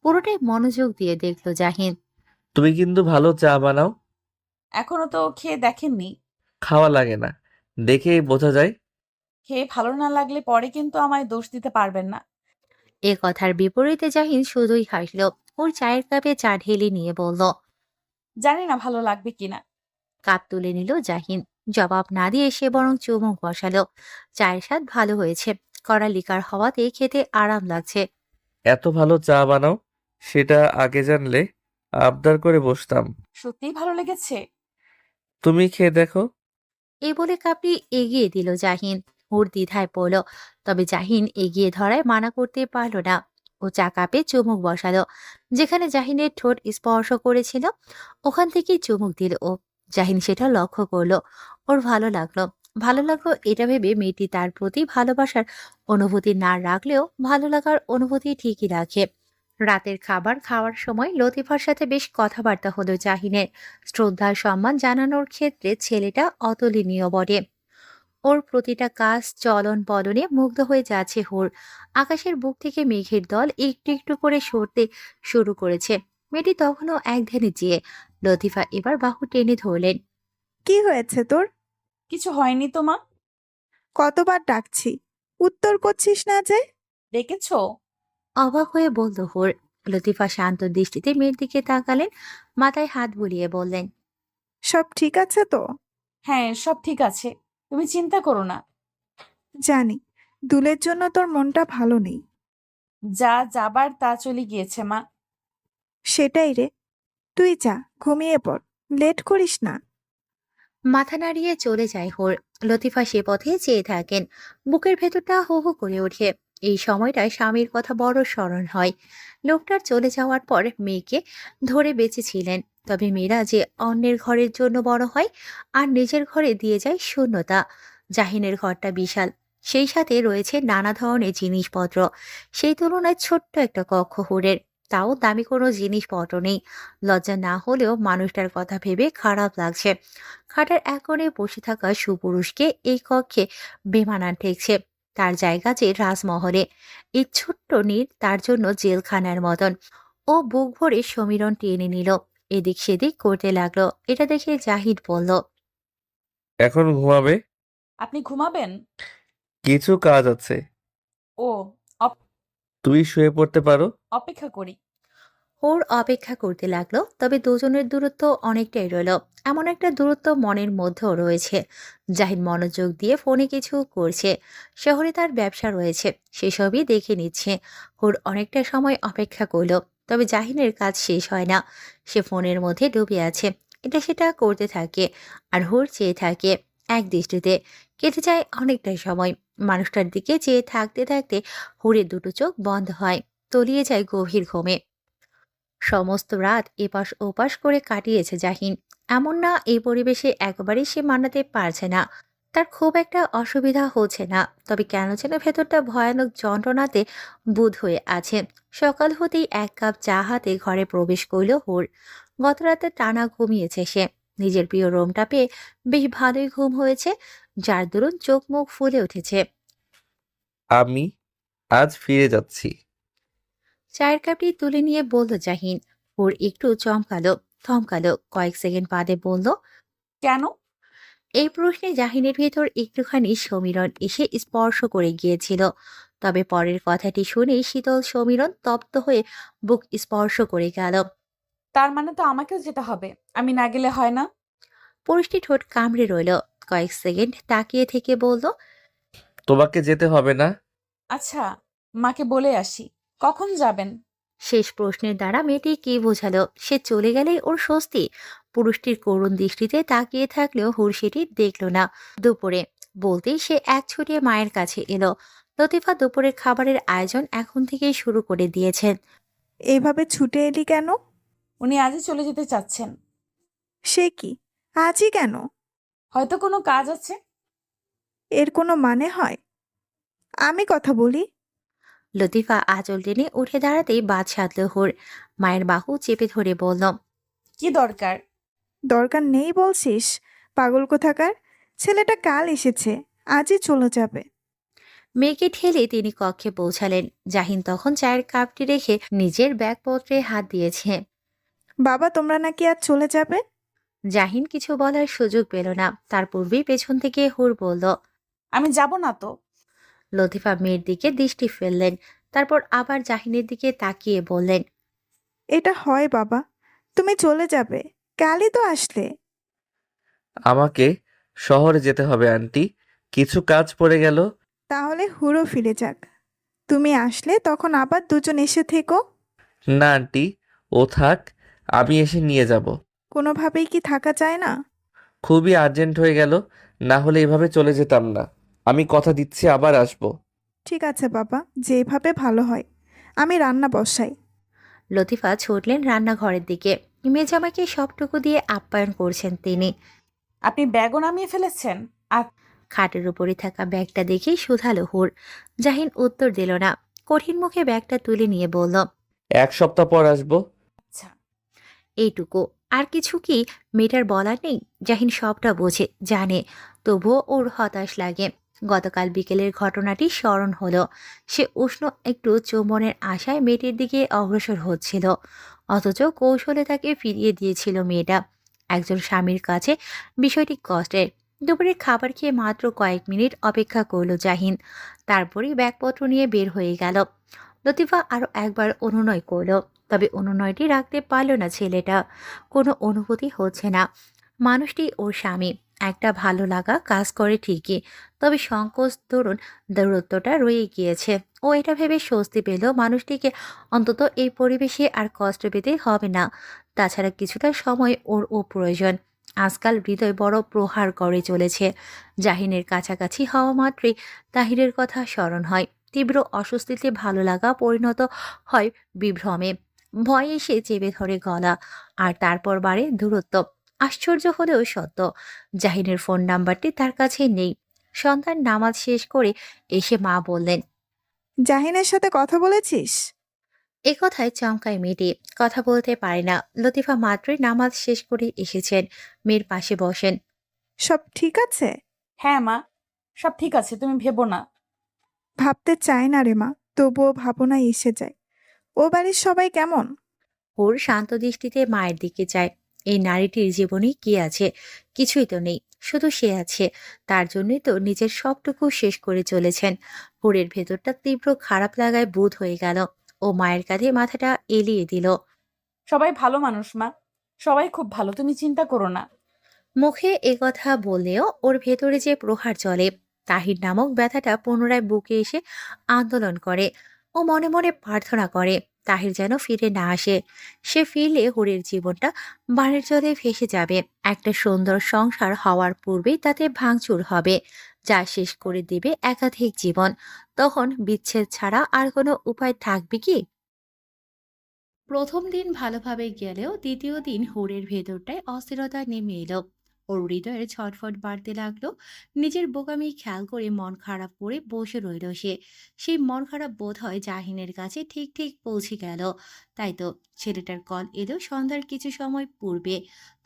পুরোটাই মনোযোগ দিয়ে দেখল জাহিন। তুমি কিন্তু ভালো চা বানাও। এখনো তো খেয়ে দেখেননি। খাওয়া লাগে না, দেখেই বোঝা যায়। খেয়ে ভালো না লাগলে পরে কিন্তু আমায় দোষ দিতে পারবেন না। এ কথার বিপরীতে জাহিন শুধুই হাসল। ওর চায়ের কাপে চা ঢেলে নিয়ে বলল। জানি না ভালো লাগবে কিনা। কাপ তুলে নিল জাহিন। জবাব না দিয়ে সে বরং চুমুক বসালো। চায়ের স্বাদ ভালো হয়েছে। কড়া লিকার হওয়াতে খেতে আরাম লাগছে। এত ভালো চা বানাও, সেটা আগে জানলে আবদার করে বসতাম। সত্যিই ভালো লেগেছে? তুমি খেয়ে দেখো। এই বলে কাপটি এগিয়ে দিল জাহিন। হুর দ্বিধায় পড়ল, তবে জাহিন এগিয়ে ধরায় মানা করতে পারল না। ও চা কাপে চুমুক বসালো। যেখানে জাহিনের ঠোঁট স্পর্শ করেছিল ওখান থেকেই চুমুক দিল ও। জাহিন সেটা লক্ষ্য করলো। ওর ভালো লাগলো। ভালো লাগলো এটা ভেবে মেয়েটি তার প্রতি ভালোবাসার অনুভূতি না রাখলেও ভালো লাগার অনুভূতি ঠিকই রাখে। রাতের খাবার খাওয়ার সময় লতিফার সাথে বেশ কথাবার্তা হলো জাহিনের। শ্রদ্ধা সম্মান জানানোর ক্ষেত্রে ছেলেটা অতুলনীয় বটে। ওর প্রতিটা কাজ চলন বলনে মুগ্ধ হয়ে যাচ্ছে হুর। আকাশের বুক থেকে মেঘের দল একটু একটু করে সরতে শুরু করেছে। মেয়েটি তখনও এক ধ্যানে চেয়ে। লতিফা এবার বাহু টেনে ধরলেন। কি হয়েছে তোর? কিছু হয়নি তো মা। কতবার ডাকছি, উত্তর করছিস না যে? দেখেছো? অবাক হয়ে বলল হুর। লতিফা শান্ত দৃষ্টিতে মেয়ের দিকে তাকালেন, মাথায় হাত বুলিয়ে বললেন, সব ঠিক আছে তো? হ্যাঁ, সব ঠিক আছে, তুমি চিন্তা করো না। জানি দুলের জন্য তোর মনটা ভালো নেই। যা যাবার তা চলে গিয়েছে মা। সেটাই রে, তুই যা ঘুমিয়ে পড়, লেট করিস না। মাথা নাড়িয়ে চলে যায় হুর। লতিফা সে পথে চেয়ে থাকেন। বুকের ভেতরটা হো হো করে ওঠে। এই সময়টায় স্বামীর কথা বড় স্মরণ হয়। লোকটার চলে যাওয়ার পর মেয়েকে ধরে বেঁচেছিলেন, তবে মেয়েরা যে অন্যের ঘরের জন্য বড় হয় আর নিজের ঘরে দিয়ে যায় শূন্যতা। জাহিনের ঘরটা বিশাল, সেই সাথে রয়েছে নানা ধরনের জিনিসপত্র। সেই তুলনায় ছোট্ট একটা কক্ষ হুরের, তাও দামি কোনো জিনিসপত্র নেই। লজ্জা না হলেও মানুষটার কথা ভেবে খারাপ লাগছে। খাটের এক কোণে বসে থাকা সুপুরুষকে এই কক্ষে বেমানান ঠেকছে। তার জায়গা যে রাজমহলে। এই ছোট্ট নীর তার জন্য জেলখানার মতন। ও বুক ভরে সমীরণ টেনে নিল, এদিক সেদিক করতে লাগলো। এটা দেখে জাহিদ বলল, এখন ঘুমাবে? আপনি ঘুমাবেন? কিছু কাজ আছে। ও, অপ- তুই শুয়ে পড়তে পারো। অপেক্ষা করি। ওর অপেক্ষা করতে লাগলো, তবে দুজনের দূরত্ব অনেকটাই রইল। এমন একটা দূরত্ব মনের মধ্যেও রয়েছে। জাহিদ মনোযোগ দিয়ে ফোনে কিছু করছে। শহরে তার ব্যবসা রয়েছে, সেসবই দেখে নিচ্ছে। ওর অনেকটা সময় অপেক্ষা করলো, তবে জাহিনের কাজ শেষ হয় না। সে ফোনের মধ্যে ডুবে আছে, এটা সেটা করতে থাকে। আর হুর চেয়ে থাকে এক দৃষ্টিতে। কেটে যায় অনেকটা সময়। মানুষটার দিকে চেয়ে থাকতে থাকতে হুরের দুটো চোখ বন্ধ হয়, তলিয়ে যায় গভীর ঘুমে। সমস্ত রাত এপাশ ওপাশ করে কাটিয়েছে জাহিন। এমন না এই পরিবেশে একেবারেই সে মানাতে পারছে না। তার খুব একটা অসুবিধা হচ্ছে না, তবে কেন যেন ভেতরটা ভয়ানক যন্ত্রণাতে বুঁদ হয়ে আছে। সকাল হতেই এক কাপ চা হাতে ঘরে প্রবেশ করল হুর। গত রাতে টানা ঘুমিয়েছে সে। নিজের প্রিয় রুমটা পেয়ে বেশ ভালোই ঘুম হয়েছে, যার দরুন চোখ মুখ ফুলে উঠেছে। আমি আজ ফিরে যাচ্ছি। চায়ের কাপটি তুলে নিয়ে বলল জাহিন। হুর একটু থমকালো, কয়েক সেকেন্ড বাদে বলল, কেন? এই প্রশ্নে জাহিনের ভেতর একটুখানি সমীরণ এসে স্পর্শ করে গিয়েছিল। তবে পরের কথাটি শুনে শীতল সমীরণ তপ্ত হয়ে বুক স্পর্শ করে গেল। তার মানে তো আমাকেও যেতে হবে, আমি না গেলে হয় না? পুরুষটি ঠোঁট কামড়ে রইল, কয়েক সেকেন্ড তাকিয়ে থেকে বলল, তোমাকে যেতে হবে না। আচ্ছা, মাকে বলে আসি। কখন যাবেন? শেষ প্রশ্নের দ্বারা মেয়েটি কি বোঝালো সে চলে গেলেই ওর স্বস্তি। পুরুষটির করুণ দৃষ্টিতে তাকিয়ে থাকলেও হুর সেটি দেখল না। দুপুরে বলতেই সে এক ছুটে মায়ের কাছে এলো। লতিফা দুপুরের খাবারের আয়োজন এখন থেকেই শুরু করে দিয়েছেন। এইভাবে ছুটে এলি কেন? উনি আজই চলে যেতে চাচ্ছেন। সে কি, আজই কেন? হয়তো কোনো কাজ আছে। এর কোনো মানে হয়? আমি কথা বলি। লতিফা আঁচল টেনে উঠে দাঁড়াতেই বাদ সাধল হুর। মায়ের বাহু চেপে ধরে বলল, কি দরকার? দরকার নেই বলছিস? পাগল কোথাকার, ছেলেটা কাল এসেছে, আজই চলে যাবে। মেয়েকে ঠেলে তিনি কক্ষে পৌঁছালেন। জাহিন তখন চায়ের কাপটি রেখে নিজের ব্যাগপত্রে হাত দিয়েছে। বাবা তোমরা নাকি আজ চলে যাবে? জাহিন কিছু বলার সুযোগ পেল না, তার পূর্বেই পেছন থেকে হুর বলল, আমি যাব না তো। লতিফা মেয়ের দিকে দৃষ্টি ফেললেন, তারপর আবার জাহিনের দিকে তাকিয়ে বললেন, এটা হয় বাবা, তুমি চলে যাবে, কালই তো আসলে। আমাকে শহরে যেতে হবে আন্টি, কিছু কাজ পড়ে গেল। তাহলে হুড়ো ফিরে যাক, তুমি আসলে তখন আবার দুজন এসে থেকো। না আন্টি, ও থাক, আমি এসে নিয়ে যাব। কোনোভাবেই কি থাকা যায় না? খুবই আর্জেন্ট হয়ে গেল, না হলে এভাবে চলে যেতাম না। আমি কথা দিচ্ছি আবার আসবো। ঠিক আছে বাবা, যেভাবে ভালো হয়। আমি রান্না বসাই। লতিফা ছুটলেন রান্নাঘরের দিকে। মেজামাকে সবটুকু দিয়ে আপ্যায়ন করছেন তিনি। আপনি ব্যাগও নামিয়ে ফেলেছেন? খাটের উপরে থাকা ব্যাগটা দেখেই শুধালো হুর। জাহিন উত্তর দিল না। কঠিন মুখে ব্যাগটা তুলে নিয়ে বলল, 1 সপ্তাহ পর আসবো। আচ্ছা। এইটুকু। আর কিছু কি মেয়েটার বলার নেই? জাহিন সবটা বোঝে, জানে, তবুও ওর হতাশ লাগে। গতকাল বিকেলের ঘটনাটি স্মরণ হলো। সে উষ্ণ একটু চুম্বনের আশায় মেয়েটির দিকে অগ্রসর হচ্ছিল, অথচ কৌশলে তাকে ফিরিয়ে দিয়েছিল মেয়েটা। একজন স্বামীর কাছে বিষয়টি কষ্টের। দুপুরের খাবার খেয়ে মাত্র কয়েক মিনিট অপেক্ষা করলো জাহিন, তারপরেই ব্যাগপত্র নিয়ে বের হয়ে গেল। লতিফা আরও একবার অনুনয় করলো, তবে অনুনয়টি রাখতে পারল না ছেলেটা। কোনো অনুভূতি হচ্ছে না। মানুষটি ওর স্বামী, একটা ভালো লাগা কাজ করে ঠিকই, তবে সংকোচ দরুন দূরত্বটা রয়ে গিয়েছে। ও এটা ভেবে স্বস্তি পেল মানুষটিকে অন্তত এই পরিবেশে আর কষ্ট পেতে হবে না। তাছাড়া কিছুটা সময় ওর প্রয়োজন। আজকাল হৃদয় বড় প্রহার করে চলেছে। জাহিনের কাছাকাছি হওয়া মাত্রই তাহিরের কথা স্মরণ হয়। তীব্র অস্বস্তিতে ভালো লাগা পরিণত হয় বিভ্রমে। ভয় এসে চেপে ধরে গলা, আর তারপর বাড়ে দূরত্ব। আশ্চর্য হলেও সত্য, জাহিনের ফোন নাম্বারটি তার কাছে নেই। সন্তান নামাজ শেষ করে এসে মা বললেন, জাহিনের সাথে কথা বলেছিস? এ কথায় চমকায় মেয়েটি। কথা বলতে পারে না। লতিফা মাত্রই নামাজ শেষ করে এসেছেন, মেয়ের পাশে বসেন। সব ঠিক আছে? হ্যাঁ মা, সব ঠিক আছে, তুমি ভেবো না। ভাবতে চায় না রে মা, তবুও ভাবনায় এসে যায়। ও বাড়ির সবাই কেমন? ওর শান্ত দৃষ্টিতে মায়ের দিকে চায়। এই নারীটির জীবনে কি আছে? কিছুই তো নেই, শুধু সে আছে। তার জন্যই তো নিজের সবটুকু শেষ করে চলেছেন। হুরের ভেতরটা তীব্র খারাপ লাগায় বুঁদ হয়ে গেল। ও মায়ের কাঁধে মাথাটা এলিয়ে দিল। সবাই ভালো মানুষ মা, সবাই খুব ভালো, তুমি চিন্তা করো না। মুখে একথা বললেও ওর ভেতরে যে প্রহার চলে, তাহির নামক ব্যথাটা পুনরায় বুকে এসে আন্দোলন করে। ও মনে মনে প্রার্থনা করে তাহির যেন ফিরে না আসে। সে ফিরলে হুরের জীবনটা বানের জলে ভেসে যাবে। একটা সুন্দর সংসার হওয়ার পূর্বেই তাতে ভাঙচুর হবে, যা শেষ করে দেবে একাধিক জীবন। তখন বিচ্ছেদ ছাড়া আর কোনো উপায় থাকবে কি? প্রথম দিন ভালোভাবে গেলেও দ্বিতীয় দিন হুরের ভেতরটায় অস্থিরতা নেমে এলো। ওর হৃদয়ের ছটফট বাড়তে লাগলো। নিজের বোকামি খেয়াল করে মন খারাপ করে বসে রইল সে। সেই মন খারাপ বোধ হয় জাহিনের কাছে ঠিক ঠিক পৌঁছে গেল। তাই তো ছেলেটার কল এলো সন্ধ্যার কিছু সময় পূর্বে।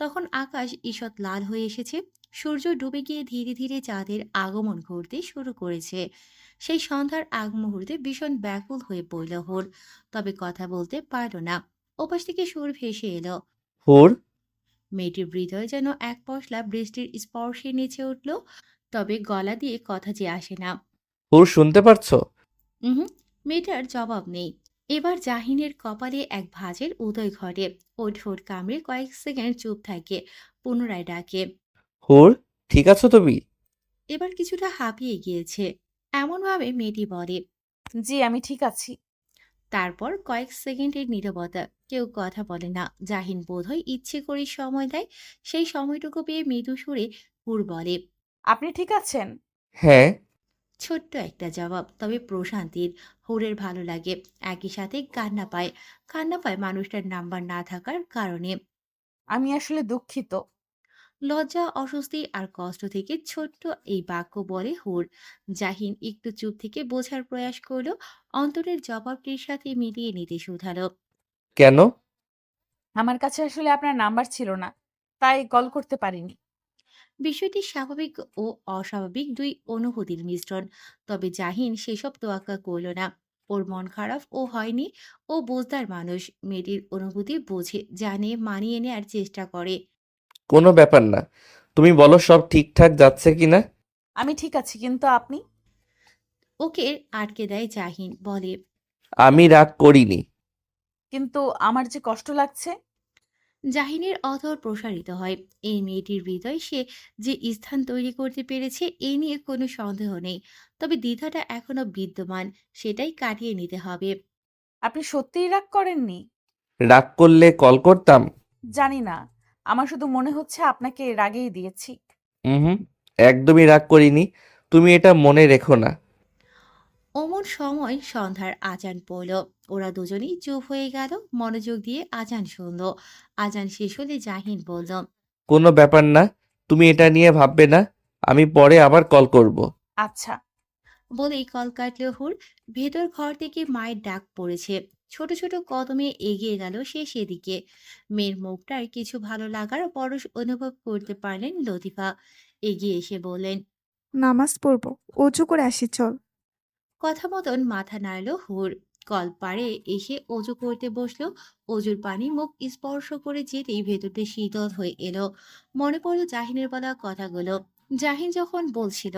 তখন আকাশ ঈষৎ লাল হয়ে এসেছে। সূর্য ডুবে গিয়ে ধীরে ধীরে চাঁদের আগমন ঘটতে শুরু করেছে। সেই সন্ধ্যার আগ মুহূর্তে ভীষণ ব্যাকুল হয়ে পড়ল হুর, তবে কথা বলতে পারল না। ওপাশ থেকে সুর ভেসে এলো। হুর, মেয়েটির হৃদয় যেন এক পশলা বৃষ্টির স্পর্শে নেচে উঠল, তবে গলা দিয়ে কথা যে আসে না। হুর শুনতে পারছো? হুম। মেয়েটার জবাব নেই। এবার জাহিনের কপালে এক ভাঁজের উদয় ঘটে। ও ঠোঁট কামড়ে কয়েক সেকেন্ড চুপ থাকে, পুনরায় ডাকে। হুর, ঠিক আছো তুমি? এবার কিছুটা হাঁপিয়ে গিয়েছে, এমনভাবে মেয়েটি বলে। জি, আমি ঠিক আছি। তারপর কয়েক সেকেন্ডের নীরবতা, কেউ কথা বলে না। জাহিন বোধহয় ইচ্ছে করে সময় দেয়। সেই সময়টুকু পেয়ে মৃদু সুরে হুর বলে, আপনি ঠিক আছেন? হ্যাঁ। ছোট্ট একটা জবাব, তবে প্রশান্তির। হুরের ভালো লাগে, একই সাথে কান্না পায়। কান্না পায় মানুষটার নাম্বার না থাকার কারণে। আমি আসলে দুঃখিত। লজ্জা, অস্বস্তি আর কষ্ট থেকে ছোট্ট এই বাক্য বলে হুর। জাহিন একটু চুপ থেকে বোঝার প্রয়াস করলো, অন্তরের জবাবটির সাথে মিলিয়ে নিতে শুধালো। কেন? আমার কাছে আসলে আপনার নাম্বার ছিল না, তাই কল করতে পারিনি। বিষয়টি স্বাভাবিক ও অস্বাভাবিক দুই অনুভূতির মিশ্রণ, তবে জাহিন সেসব তোয়াক্কা করল না। ওর মন খারাপ ও হয়নি। ও বোঝদার মানুষ, মেয়েটির অনুভূতি বোঝে, জানে, মানিয়ে নেয়ার চেষ্টা করে। কোনো ব্যাপার না। তুমি বলো সব ঠিকঠাক যাচ্ছে কিনা? আমি ঠিক আছি, কিন্তু আপনি? ওকে আটকে দেয় জাহিন, বলে, আমি রাগ করিনি। কিন্তু আমার যে কষ্ট লাগছে। জাহিনের অধর প্রসারিত হয়। এই মেয়েটির হৃদয় সে যে স্থান তৈরি করতে পেরেছে এ নিয়ে কোনো সন্দেহ নেই, তবে দ্বিধাটা এখনো বিদ্যমান, সেটাই কাটিয়ে নিতে হবে। আপনি সত্যিই রাগ করেননি? রাগ করলে কল করতাম? জানি না, আমার শুধু মনে হচ্ছে আপনাকে রাগিয়ে দিয়েছি। হুম, একদমই রাগ করিনি। তুমি এটা মনে রেখো না। অমন সময় সন্ধ্যার আজান পড়ল। ওরা দুজনেই চুপ হয়ে গেল, মনোযোগ দিয়ে আজান শুনল। আজান শেষ হলে জাহিন বলল, কোনো ব্যাপার না, তুমি এটা নিয়ে ভাববে না। আমি পরে আবার কল করব। আচ্ছা। বলেই কল কাটল হুর। ভেতর ঘর থেকে মায়ের ডাক পড়েছে। ছোট ছোট কদমে এগিয়ে গেল সে সেদিকে। মেয়ের মুখটার কিছু ভালো লাগার পরশ অনুভব করতে পারলেন লতিফা। এগিয়ে এসে বললেন, নামাজ পড়বো, অজু করে আসি চল। কথা মতন মাথা নাড়ল হুর। কল পাড়ে এসে অজু করতে বসলো। অজুর পানি মুখ স্পর্শ করে যেতেই ভেতরটা শীতল হয়ে এলো। মনে পড়ল জাহিনের বলা কথাগুলো। জাহিন যখন বলছিল,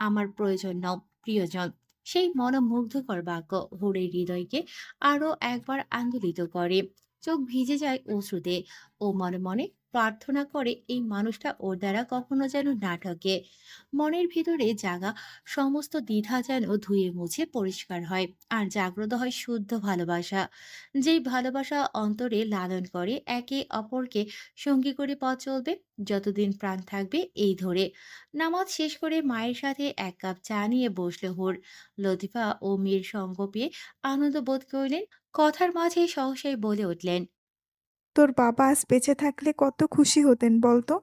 আমার প্রয়োজন নও প্রিয়জন। সেই মনোমুগ্ধকর বাক্য হুরের হৃদয়কে আরো একবার আন্দোলিত করে। চোখ ভিজে যায় অশ্রুতে। ও মনে মনে প্রার্থনা করে এই মানুষটা ওর দ্বারা কখনো যেন না ঠকে। মনের ভিতরে জাগা সমস্ত দ্বিধা যেন ধুয়ে মুছে পরিষ্কার হয়। আর জাগ্রত হয় শুদ্ধ ভালোবাসা। যেই ভালোবাসা অন্তরে লালন করে একে অপরকে সঙ্গী করে পথ চলবে যতদিন প্রাণ থাকবে এই ধরে। নামাজ শেষ করে মায়ের সাথে এক কাপ চা নিয়ে বসলো হুর। লতিফা ও মেয়ের সঙ্গ পেয়ে আনন্দ বোধ করলেন। কথার মাঝে সহসাই বলে উঠলেন, তোর বাবা আজ বেঁচে থাকলে কত খুশি হতেন বলতো।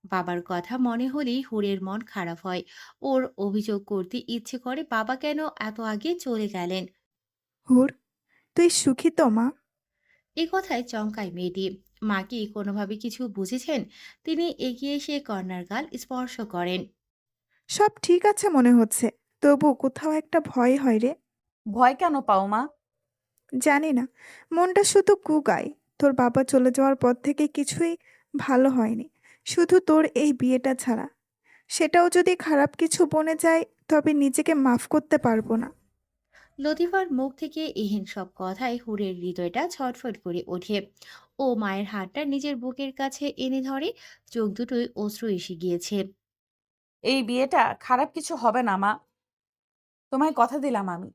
বাবার কথা মনে হলেই হুরের মন খারাপ হয়। ওর অভিযোগ করতে ইচ্ছে করে বাবা কেন এত আগে চলে গেলেন। হুর, তুই সুখী তো মা? এ কথায় চমকায় মেয়েটি। মা কি কোনোভাবে কিছু বুঝেছেন? তিনি এগিয়ে এসে কন্যার গাল স্পর্শ করেন। সব ঠিক আছে মনে হচ্ছে, তবু কোথাও একটা ভয় হয় রে। ভয় কেন পাও মা? জানি না, মনটা শুধু কুগায়। তোর বাবা চলে যাওয়ার পর থেকে কিছুই ভালো হয়নি, শুধু তোর এই বিয়েটা ছাড়া। সেটাও যদি খারাপ কিছু বনে যায়, তবে নিজেকে মাফ করতে পারবো না। লতিফার মুখ থেকে এহেন সব কথায় হুরের হৃদয়টা ছটফট করে ওঠে। ও মায়ের হাতটা নিজের বুকের কাছে এনে ধরে। চোখ দুটোই অশ্রু এসে গিয়েছে। এই বিয়েটা খারাপ কিছু হবে না মা, তোমায় কথা দিলাম আমি।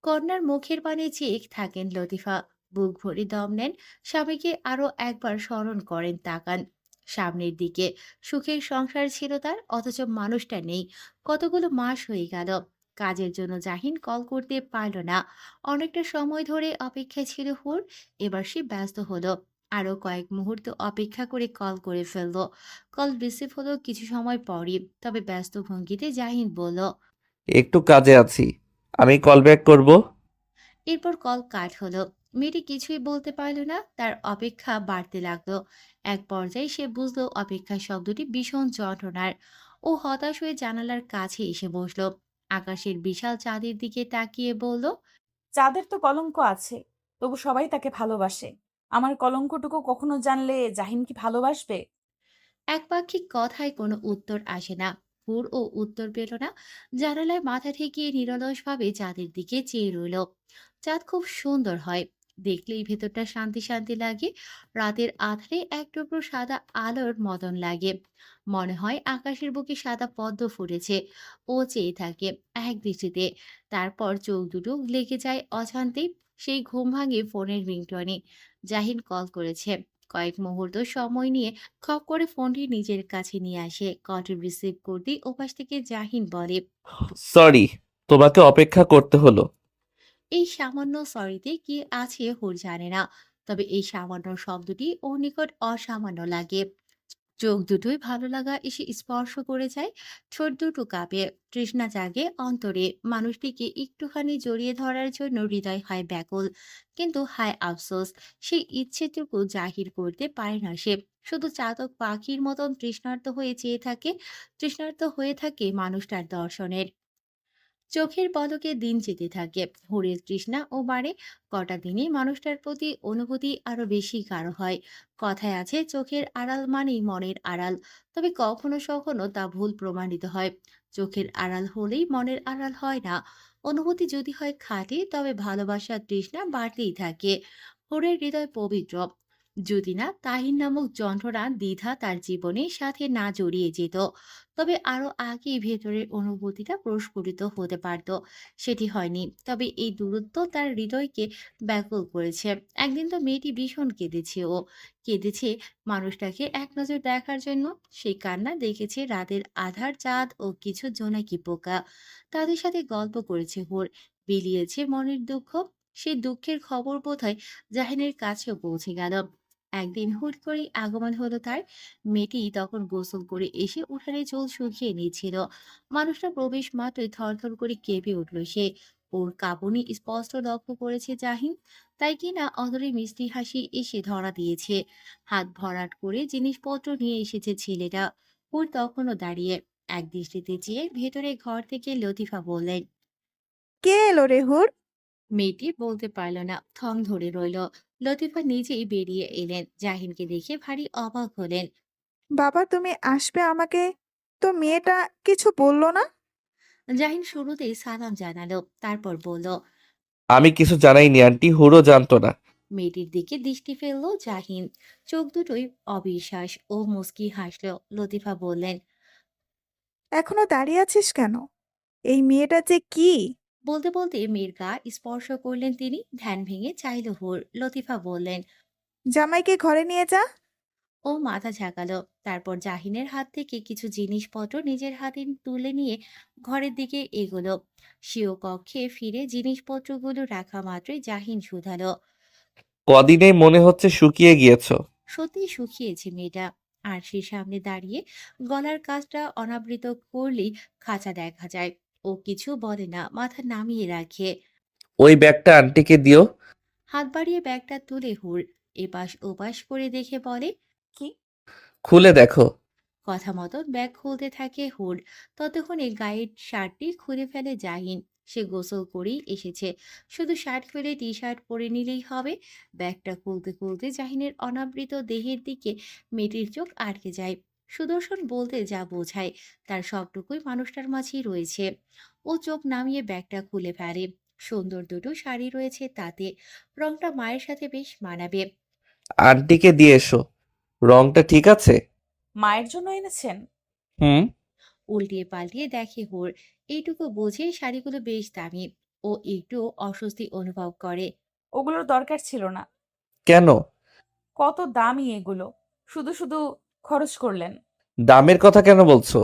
কন্যার মুখের পানে চেয়ে থাকেন লতিফা। বুক ভরে দম নেন। স্বামীকে আরো একবার স্মরণ করেন, তাকান সামনের দিকে। সুখের সংসার ছিল তার, অথচ মানুষটা নেই। কতগুলো মাস হয়ে গেল। কাজের জন্য জাহিন কল করতে পারল না। অনেকটা সময় ধরে অপেক্ষায় ছিল হুর। এবার সে ব্যস্ত হলো। আরো কয়েক মুহূর্ত অপেক্ষা করে কল করে ফেললো। কল রিসিভ হলো কিছু সময় পরই, তবে ব্যস্ত ভঙ্গিতে জাহিন বলল, একটু কাজে আছি, আমি কল ব্যাক করব। এরপর কল কাট হলো। মেয়েটি কিছুই বলতে পারল না, তার অপেক্ষা বাড়তে লাগলো। এক পর্যায়ে সে বুঝলো অপেক্ষার শব্দটি ভীষণ যন্ত্রণার। ও হতাশ হয়ে জানালার কাছে এসে বসলো। আকাশের বিশাল চাঁদের দিকে তাকিয়ে বলল, চাঁদের তো কলঙ্ক আছে, তবু সবাই তাকে ভালোবাসে। আমার কলঙ্কটুকু কখনো জানলে জাহিন কি ভালোবাসবে? একপাক্ষিক কথায় কোনো উত্তর আসে না। হুর ও উত্তর পেল না। জানালায় মাথা ঠেকিয়ে নিরলসভাবে চাঁদের দিকে চেয়ে রইল। চাঁদ খুব সুন্দর হয়। দেখলেই ভেতরটা শান্তি শান্তি লাগে। রাতের আধারে এক টুকরো সাদা আলোর মতন লাগে। মনে হয় আকাশের বুকে সাদা পদ্ম ফুটেছে। ও চেয়ে থাকে এক দৃষ্টিতে। তারপর চোখ দুটো লেগে যায় অজান্তেই। সেই ঘুম ভাঙে ফোনের রিংটনে। জাহিন কল করেছে। কয়েক মুহূর্ত সময় নিয়ে খপ করে ফোনটি নিজের কাছে নিয়ে আসে। কল রিসিভ করতেই ওপাশ থেকে জাহিন বলে, সরি, তোমাকে অপেক্ষা করতে হলো। এই সামান্য সরিতে কি আছে হুর জানে না। তবে এই সামান্য শব্দটি ওর নিকট অসামান্য লাগে। চোখ দুটোই ভালো লাগা এসে স্পর্শ করে যায়। ঠোঁট দুটো কাঁপে। তৃষ্ণা জাগে অন্তরে। মানুষটিকে একটুখানি জড়িয়ে ধরার জন্য হৃদয় হয় ব্যাকুল। কিন্তু হায় আফসোস, সেই ইচ্ছেটুকু জাহির করতে পারে না সে। শুধু চাতক পাখির মতন তৃষ্ণার্ত হয়ে চেয়ে থাকে। তৃষ্ণার্ত হয়ে থাকে মানুষটার দর্শনের। চোখের পলকে দিন যেতে থাকে। হুরের তৃষ্ণা ও বাড়ে। কটা দিনে মানুষটার প্রতি অনুভূতি আরো বেশি গাঢ় হয়। কথায় আছে চোখের আড়াল মানেই মনের আড়াল। তবে কখনো সখনো তা ভুল প্রমাণিত হয়। চোখের আড়াল হলেই মনের আড়াল হয় না। অনুভূতি যদি হয় খাঁটি, তবে ভালোবাসার তৃষ্ণা বাড়তেই থাকে। হুরের হৃদয় পবিত্র। যদি না তাহির নামক যন্ত্রণা দ্বিধা তার জীবনের সাথে না জড়িয়ে যেত, তবে আরো আগেই ভেতরের অনুভূতিটা প্রস্ফুটিত হতে পারত। সেটি হয়নি, তবে এই দূরত্ব তার হৃদয়কে ব্যাকুল করেছে। একদিন তো মেয়েটি ভীষণ কেঁদেছে, ও কেঁদেছে মানুষটাকে এক নজর দেখার জন্য। সেই কান্না দেখেছে রাতের আধার চাঁদ ও কিছু জোনাকি পোকা। তাদের সাথে গল্প করেছে হুর, বিলিয়েছে মনের দুঃখ। সেই দুঃখের খবর বোধহয় জাহিনের কাছেও পৌঁছে গেল। একদিন হুট করেই আগমন হলো তার। মেয়েটি তখন গোসল করে এসে উঠানে চুল শুকিয়ে নিচ্ছিল। মানুষটা প্রবেশ মাত্রই থরথর করে কেঁপে উঠল সে। ওর কাঁপুনি স্পষ্ট লক্ষ্য করেছে জাহিন, তাই কিনা অদরে মিষ্টি হাসি এসে ধরা দিয়েছে। হাত ভরাট করে জিনিসপত্র নিয়ে এসেছে ছেলেটা। হুর তখনও দাঁড়িয়ে এক দৃষ্টিতে চেয়ে ভেতরে ঘর থেকে লতিফা বললেন। কে এলো রে হুর? মেয়েটি বলতে পারল না, থম ধরে রইল। লতিফা নিজেই বেরিয়ে এলেন, জাহিনকে দেখে ভারী অবাক হলেন। বাবা তুমি আসবে, আমাকে তো মেয়েটা কিছু বললো না। জাহিন শুরুতেই সালাম জানালো, তারপর বলল। আমি কিছু জানাইনি আন্টি, হুড়ো জানতো না। মেয়েটির দিকে দৃষ্টি ফেললো জাহিন, চোখ দুটোই অবিশ্বাস ও মুচকি হাসলো। লতিফা বললেন। এখনো দাঁড়িয়ে আছিস কেন? এই মেয়েটা যে কি! বলতে বলতে মেয়ের গা স্পর্শ করলেন তিনি। ধ্যান ভেঙে চাইল হুর। লতিফা বললেন। জামাইকে ঘরে নিয়ে যা। ও মাথা ঝাঁকালো, তারপর জাহিনের হাত থেকে কিছু জিনিসপত্র নিজের হাতে তুলে নিয়ে ঘরের দিকে এগোলো। স্বীয় কক্ষে ফিরে জিনিসপত্রগুলো রাখা মাত্রই জাহিন শুধালো। কদিনেই মনে হচ্ছে শুকিয়ে গিয়েছো। সত্যি শুকিয়েছে মেয়েটা। আর সে সামনে দাঁড়িয়ে গলার কাজটা অনাবৃত করলেই খাঁচা দেখা যায়। ও কিছু বলে না, মাথা নামিয়ে রাখে। ওই ব্যাগটা আন্টিকে দিও। হাত বাড়িয়ে ব্যাগটা তুলে হুর এপাশ ওপাশ করে দেখে বলে। কি? খুলে দেখো। কথা মতো ব্যাগ খুলতে থাকে হুড। ততক্ষণে গায়ের শার্টটি খুলে ফেলে জাহিন। সে গোসল করেই এসেছে, শুধু শার্ট ফেলে টি শার্ট পরে নিলেই হবে। ব্যাগটা খুলতে খুলতে জাহিনের অনাবৃত দেহের দিকে মেয়েটির চোখ আটকে যায়। সুদর্শন বলতে যা বোঝায় তার সবটুকুই মানুষটার মাঝেই রয়েছে। ও চোখ নামিয়ে ব্যাগটা খুলে ফেলে। সুন্দর দুটো শাড়ি রয়েছে তাতে, রংটা মায়ের সাথে বেশ মানাবে। আন্টিকে দিয়ে এসো। রংটা ঠিক আছে? মায়ের জন্য এনেছেন? হুম। উল্টিয়ে পাল্টিয়ে দেখে হুর। এইটুকু বোঝে শাড়িগুলো বেশ দামি। ও একটু অস্বস্তি অনুভব করে। ওগুলোর দরকার ছিল না। কেন? কত দামি এগুলো, শুধু শুধু খরচ করলেন। দামের কথা কেন বলছো?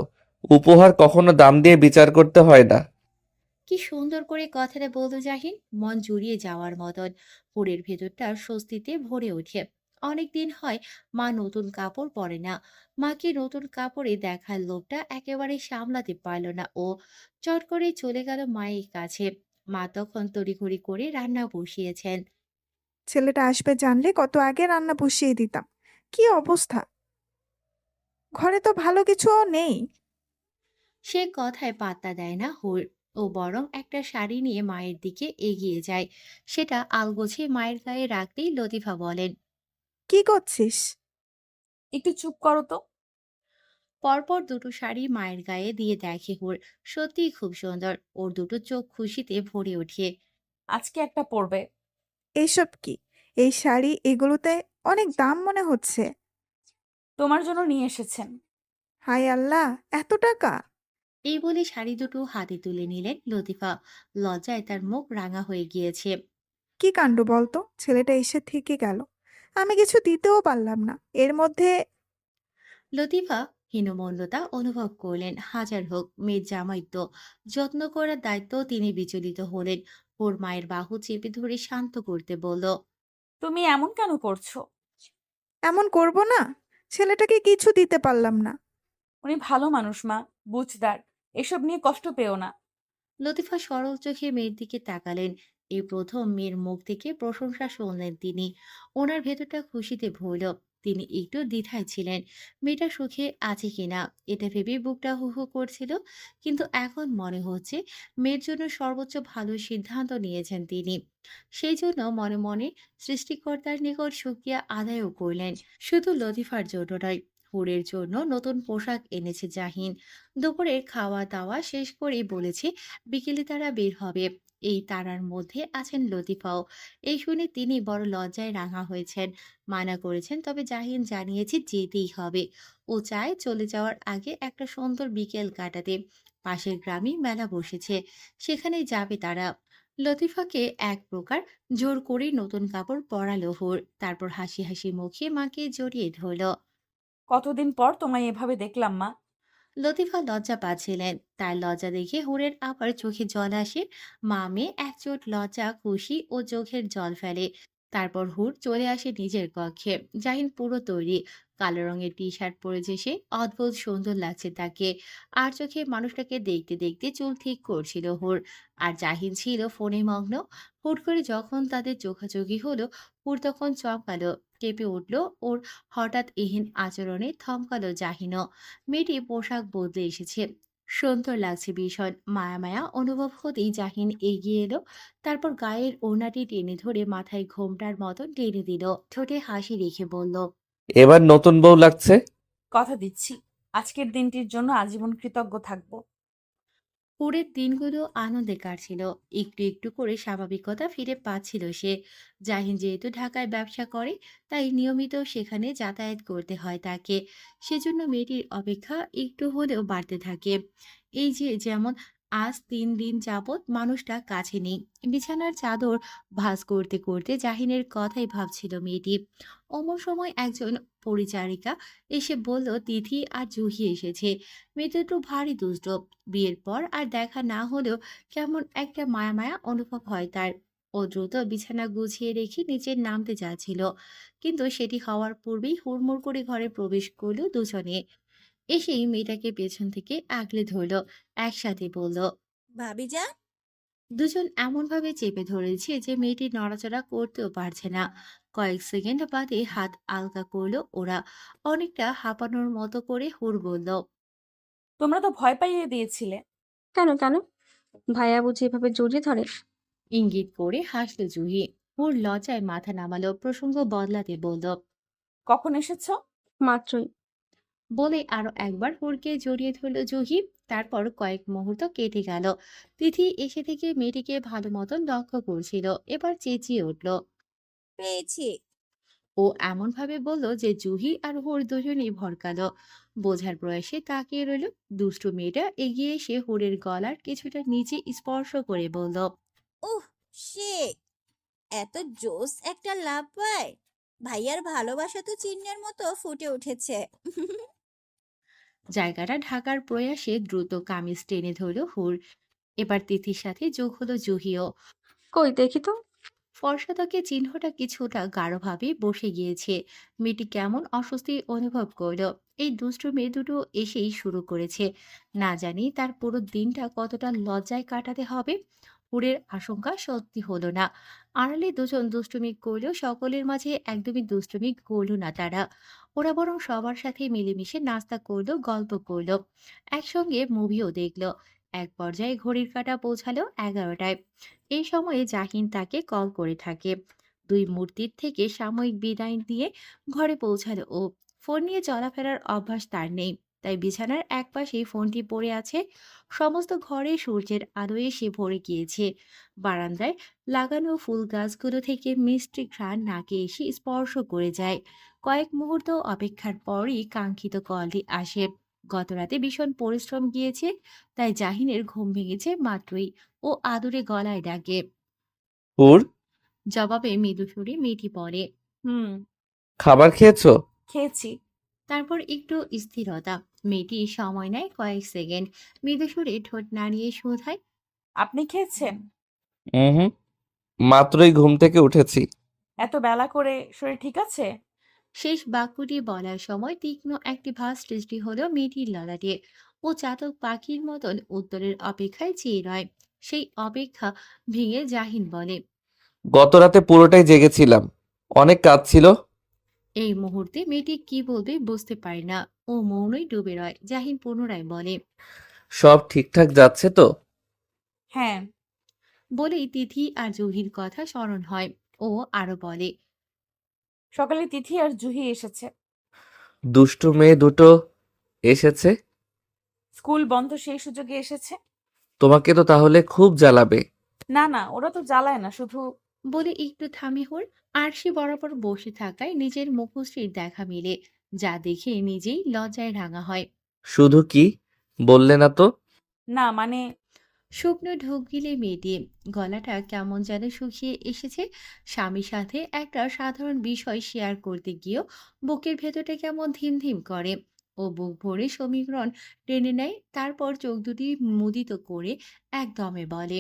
উপহার কখনো দাম দিয়ে বিচার করতে হয় না। কি সুন্দর করে কথাটা বলতো জাহিন, মন জুড়িয়ে যাওয়ার মতন। হুরের ভেতরটা স্বস্তিতে ভরে ওঠে। অনেকদিন হয় মা নতুন কাপড় পরে না। মাকে নতুন কাপড়ে দেখার লোভটা একেবারে সামলাতে পারল না ও। চট করে চলে গেল মায়ের কাছে। মা তখন তড়িঘড়ি করে রান্না বসিয়েছেন। ছেলেটা আসবে জানলে কত আগে রান্না বসিয়ে দিতাম। কি অবস্থা! ঘরে তো ভালো কিছুও নেই। সে কথায় পাত্তা দেয় না হুর। ও বরং একটা শাড়ি নিয়ে মায়ের দিকে এগিয়ে যায়। সেটা আলগোছে মায়ের গায়ে রাখতেই লতিফা বলেন। কি করছিস? একটু চুপ করো তো। পরপর দুটো শাড়ি মায়ের গায়ে দিয়ে দেখে হুর। সত্যিই খুব সুন্দর। ওর দুটো চোখ খুশিতে ভরে ওঠে। আজকে একটা পরবে। এইসব কি? এই শাড়ি এগুলোতে অনেক দাম মনে হচ্ছে। তোমার জন্য নিয়ে এসেছেন। হায় আল্লাহ, এত টাকা! এই বলে শাড়ি দুটো হাতে তুলে নিলেন লতিফা। লজ্জায় তার মুখ রাঙা হয়ে গিয়েছে। কি কাণ্ড বলতো! ছেলেটা এসে থেকে গেল, আমি কিছু দিতেও পারলাম না। এর মধ্যে লতিফা হীনমন্যতা অনুভব করলেন। হাজার হোক মেয়ের জামাইত্ব, যত্ন করার দায়িত্ব তিনি বিচলিত হলেন। ওর মায়ের বাহু চেপে ধরে শান্ত করতে বলল। তুমি এমন কেন করছো? এমন করব না? ছেলেটাকে কিছু দিতে পারলাম না। উনি ভালো মানুষ মা, বুঝদার। এসব নিয়ে কষ্ট পেও না। লতিফা সরল চোখে মেয়ের দিকে তাকালেন। এই প্রথম মেয়ের মুখ থেকে প্রশংসা শুনলেন তিনি। ওনার ভেতরটা খুশিতে ভরল। তিনি একটু দ্বিধায় ছিলেন, মেয়েটা সুখে আছে কিনা এটা ভেবে বুকটা হু হু করছিল। কিন্তু এখন মনে হচ্ছে মেয়ের জন্য সর্বোচ্চ ভালো সিদ্ধান্ত নিয়েছেন তিনি। সেই জন্য মনে মনে সৃষ্টিকর্তার নিকট শুকরিয়া আদায়ও করলেন। শুধু লতিফার জন্য নয়, হুরের জন্য নতুন পোশাক এনেছে জাহিন। দুপুরের খাওয়া দাওয়া শেষ করেই বলেছে বিকেলে তারা বের হবে। এই তারার মধ্যে আছেন লতিফাও। এই শুনে তিনি বড় লজ্জায় রাঙা হয়েছেন। মানা করেছেন, তবে জাহিন জানিয়েছে যেতেই হবে। ও চায় চলে যাওয়ার আগে একটা সুন্দর বিকেল কাটাতে। পাশের গ্রামে মেলা বসেছে, সেখানে যাবে তারা। লতিফাকে এক প্রকার জোর করেই নতুন কাপড় পরালো হুর। তারপর হাসি হাসি মুখে মাকে জড়িয়ে ধরল। কতদিন পর তোমায় এভাবে দেখলাম মা। লতিফা লজ্জা পাচ্ছিলেন, তার লজ্জা দেখে হুরের আবার চোখে জল আসে। মা মেয়ে একচোট লজ্জা, খুশি ও চোখের জল ফেলে। তারপর হুর চলে আসে নিজের কক্ষে। জাহিন পুরো তৈরি, কালো রঙের টি শার্ট পরেছে সে। অদ্ভুত সুন্দর লাগছে তাকে। আর চোখে মানুষটাকে দেখতে দেখতে চুল ঠিক করছিল হুর। আর জাহিন ছিল ফোনে মগ্ন। হুট করে যখন তাদের চোখাচোখি হলো, হুর তখন চমকালো, কেঁপে উঠল ওর হঠাৎ এহেন আচরণে। থমকালো জাহিনও। মেয়েটি পোশাক বদলে এসেছে, সুন্দর লাগছে ভীষণ। মায়া মায়া অনুভব হতেই জাহিন এগিয়ে এলো। তারপর গায়ের ওড়নাটি টেনে ধরে মাথায় ঘোমটার মতন টেনে দিল। ঠোঁটে হাসি রেখে বলল, এবার নতুন বউ লাগছে। কথা দিচ্ছি, আজকের দিনটির জন্য আজীবন কৃতজ্ঞ থাকবো। পরের দিনগুলো আনন্দে কাটছিল। একটু একটু করে স্বাভাবিকতা ফিরে পাচ্ছিল সে। জাহিন যেহেতু ঢাকায় ব্যবসা করে, তাই নিয়মিত সেখানে যাতায়াত করতে হয় তাকে। সেজন্য মেয়েটির অপেক্ষা একটু হলেও বাড়তে থাকে। এই যে যেমন আজ 3 দিন যাবৎ মানুষটা কাছে নেই। বিছানার চাদর ভাঁজ করতে করতে জাহিনের কথাই ভাবছিল মেয়েটি। অমন সময় একজন পরিচারিকা এসে বলল, তিথি আর জুহি এসেছে। মেয়ে দুটো ভারী দুষ্ট। বিয়ের পর আর দেখা না হলেও কেমন একটা মায়া মায়া অনুভব হয় তার। ও দ্রুত বিছানা গুছিয়ে রেখে নিচে নামতে যাচ্ছিল, কিন্তু সেটি হওয়ার পূর্বেই হুড়মুড় করে ঘরে প্রবেশ করলো দুজনে। এসেই মেয়েটাকে পেছন থেকে আগলে ধরলো, একসাথে বলল। ভাবি যান। দুজন এমনভাবে চেপে ধরেছে যে মেয়েটি নড়াচড়া করতেও পারছে না। কয়েক সেকেন্ড বাদে হাত আলগা করলো ওরা। অনেকটা হাঁপানোর মতো করে হুড় বলল, তোমরা তো ভয় পাইয়ে দিয়েছিলে। কেন কেন? ভাইয়া বুঝি এভাবে জড়িয়ে ধরে? ইঙ্গিত করে হাসল জুহি। হুড় লজ্জায় মাথা নামালো, প্রসঙ্গ বদলাতে বলল। কখন এসেছো? মাত্রই। বলে আরো একবার হুড়কে জড়িয়ে ধরল জুহি। তারপর কয়েক মুহূর্ত কেটে গেল। তিথি এসে থেকে মেয়েটিকে ভালো মতন লক্ষ্য করছিল, এবার চেঁচিয়ে উঠল। পেয়েছি। ও এমনভাবে বলল যে জুহি আর হুড় দুজনেই ভরকালো। বোঝার প্রয়াসে তাকিয়ে রইল। দুষ্টু মেয়েটা এগিয়ে এসে হুড়ের গলার কিছুটা নিচে স্পর্শ করে বলল, উহ, সে এত জোস একটা লাভ পায়। ভাইয়ার ভালোবাসা তো চিহ্নের মতো ফুটে উঠেছে। জায়গাটা ঢাকার প্রয়াসে দ্রুত কামিজ টেনে ধরল হুড়। এবার তিথির সাথে যোগ হলো জুহিও। কই দেখি তো। ফর্সা ত্বকে চিহ্নটা কিছুটা গাঢ়ভাবে বসে গিয়েছে। মেয়েটি কেমন অস্বস্তি অনুভব করলো। এই দুষ্টু মেয়ে দুটো এসেই শুরু করেছে। না জানি তার পুরো দিনটা কতটা লজ্জায় কাটাতে হবে। হুড়ের আশঙ্কা সত্যি হলো না। আড়ালে দুজন দুষ্টুমি করলেও সকলের মাঝে একদমই দুষ্টুমি করলো না তারা। ওরা বরং সবার সাথে মিলেমিশে নাস্তা করলো, গল্প করলো, একসঙ্গে মুভিও দেখলো। এক পর্যায়ে ঘড়ির কাঁটা পৌঁছালো 11টায়। এই সময়ে জাহিন তাকে কল করে থাকে। দুই মূর্তির থেকে সাময়িক বিদায় দিয়ে ঘরে পৌঁছালো ও। ফোন নিয়ে চলাফেরার অভ্যাস তার নেই, তাই বিছানার একপাশেই ফোনটি পড়ে আছে। সমস্ত ঘরে সূর্যের আলো এসে ভরে গিয়েছে। বারান্দায় লাগানো ফুল গাছগুলো থেকে মিষ্টি ঘ্রাণ নাকে এসে স্পর্শ করে যায়। কয়েক মুহূর্ত অপেক্ষার পরই কাঙ্ক্ষিত কলটি আসে। গতরাতে ভীষণ পরিশ্রম গিয়েছে, তাই জাহিনের ঘুম ভেঙেছে মাত্রই। ও আদুরে গলায় ডাকে। হুর, জবাবে মৃদু সুরে মেয়েটি পড়ে। হুম, খাবার খেয়েছো? খেয়েছি। তারপর একটু স্থিরতা। মেয়েটি সময় নেয় কয়েক সেকেন্ড, মৃদু সুরে ঠোঁট নাড়িয়ে শোধায়, আপনি খেয়েছেন? হুম, মাত্রই ঘুম থেকে উঠেছি। এত বেলা করে শরীর ঠিক আছে? শেষ বাক্যটি বলার সময় তীক্ষ্ণ একটি ভাঁজ সৃষ্টি হলো মেয়েটির ললাটে। ও চাতক পাখির মতন উত্তরের অপেক্ষায় চেয়ে রয়। সেই অপেক্ষা ভেঙে জাহিন বলে, গত রাতে পুরোটাই জেগেছিলাম, অনেক কাজ ছিল। এই মুহূর্তে মেয়েটি কি বলবে বুঝতে পারে না। ও মৌনই ডুবে রয়। জাহিন পুনরায় বলে, সব ঠিকঠাক যাচ্ছে তো? হ্যাঁ। বলেই তিথি আর জুহির কথা স্মরণ হয়। ও আরো বলে, সকালে তিথি আর জুহি এসেছে। দুষ্টু মেয়ে দুটো এসেছে। স্কুল বন্ধ সেই সুযোগে এসেছে। তোমাকে তো তাহলে খুব জ্বালাবে। না না, ওরা তো জ্বালায় না, শুধু বলে একটু থামে হুর। আরশি বরাবর বসে থাকায় নিজের মুখশ্রীর দেখা মিলে, যা দেখে নিজেই লজ্জায় রাঙা হয়। শুধু কি? বললে না তো? না মানে শুকনো ঢোক গিলে মেয়েটি, গলাটা কেমন যেন শুকিয়ে এসেছে। স্বামীর সাথে একটা সাধারণ বিষয় শেয়ার করতে গিয়েও বুকের ভেতরটা কেমন ধিম ধিম করে। ও বুক ভরে সমীকরণ টেনে নেয়, তারপর চোখ দুটি মুদিত করে একদমে বলে,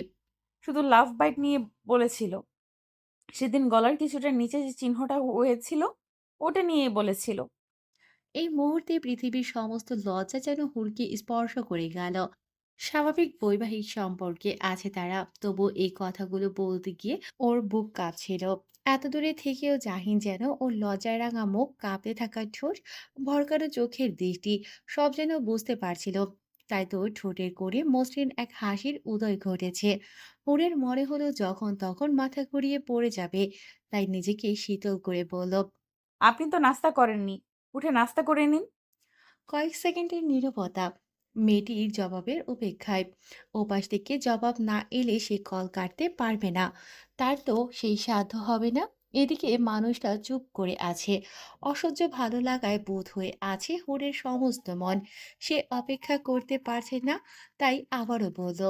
শুধু লাভ বাইট নিয়ে বলেছিল। সেদিন গলার কিছুটা নিচে যে চিহ্নটা হয়েছিল, ওটা নিয়ে বলেছিল। এই মুহূর্তে পৃথিবীর সমস্ত লজ্জা যেন হুড়কে স্পর্শ করে গেল। স্বাভাবিক বৈবাহিক সম্পর্কে আছে তারা, তবু এই কথাগুলো বলতে গিয়ে ওর বুক কাঁপছিল। এত দূরে থেকেও জাহিন যেন ওর লজ্জায় রাঙা মুখ, কাঁপতে থাকা ঠোঁট, ভরকানো চোখের দৃষ্টি সব যেন বুঝতে পারছিল। তাই তো ঠোঁটের করে মসৃণ এক হাসির উদয় ঘটেছে। ওরের মনে হলো যখন তখন মাথা ঘুরিয়ে পড়ে যাবে, তাই নিজেকে শীতল করে বলল, আপনি তো নাস্তা করেননি, উঠে নাস্তা করে নিন। কয়েক সেকেন্ডের নীরবতা, মেয়েটির জবাবের অপেক্ষায়। ওপাশ থেকে জবাব না এলে সে কল কাটতে পারবে না, তার তো সেই সাধ্য হবে না। এদিকে মানুষটা চুপ করে আছে, অসহ্য ভালো লাগায় বোধ হয়ে আছে হুরের সমস্ত মন। সে অপেক্ষা করতে পারছে না, তাই আবারও বলল।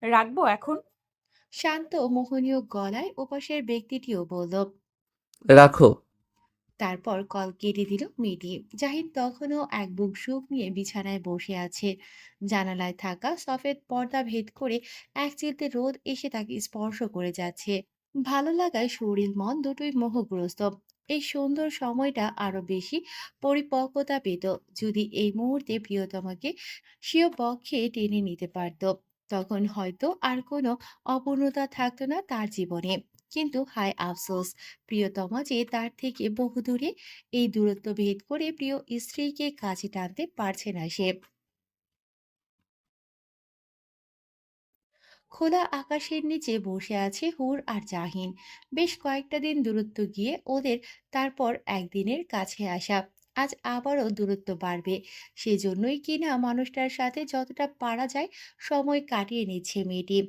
রাখবো এখন? শান্ত মোহনীয় গলায় ওপাশের ব্যক্তিটিও বলল। রাখো। তারপর কল কেটে দিল মেয়েটি। জাহিদ তখনও এক বুক সুখ নিয়ে বিছানায় বসে আছে। জানালায় থাকা সফেদ পর্দা ভেদ করে এক চিলতে রোদ এসে তাকে স্পর্শ করে যাচ্ছে। ভালো লাগায় শরীর মন দুটোই মোহগ্রস্ত। এই সুন্দর সময়টা আরো বেশি পরিপক্কতা পেত যদি এই মুহূর্তে প্রিয়তমাকে স্বীয় পক্ষে টেনে নিতে পারত। তখন হয়তো আর কোনো অপূর্ণতা থাকতো না তার জীবনে। কিন্তু হায় আফসোস, প্রিয়তমা যে তার থেকে বহুদূরে। এই দূরত্ব ভেদ করে প্রিয় স্ত্রীকে কাছে টানতে পারছে না সে। খোলা আকাশের নিচে বসে আছে হুর আর জাহিন। বেশ কয়েকটা দিন দূরত্ব গিয়ে ওদের তারপর একদিনের কাছে আসা। আজ আবারও দূরত্ব বাড়বে, সেজন্যই কিনা মানুষটার সাথে যতটা পারা যায় সময় কাটিয়ে নিচ্ছে মেয়েটি।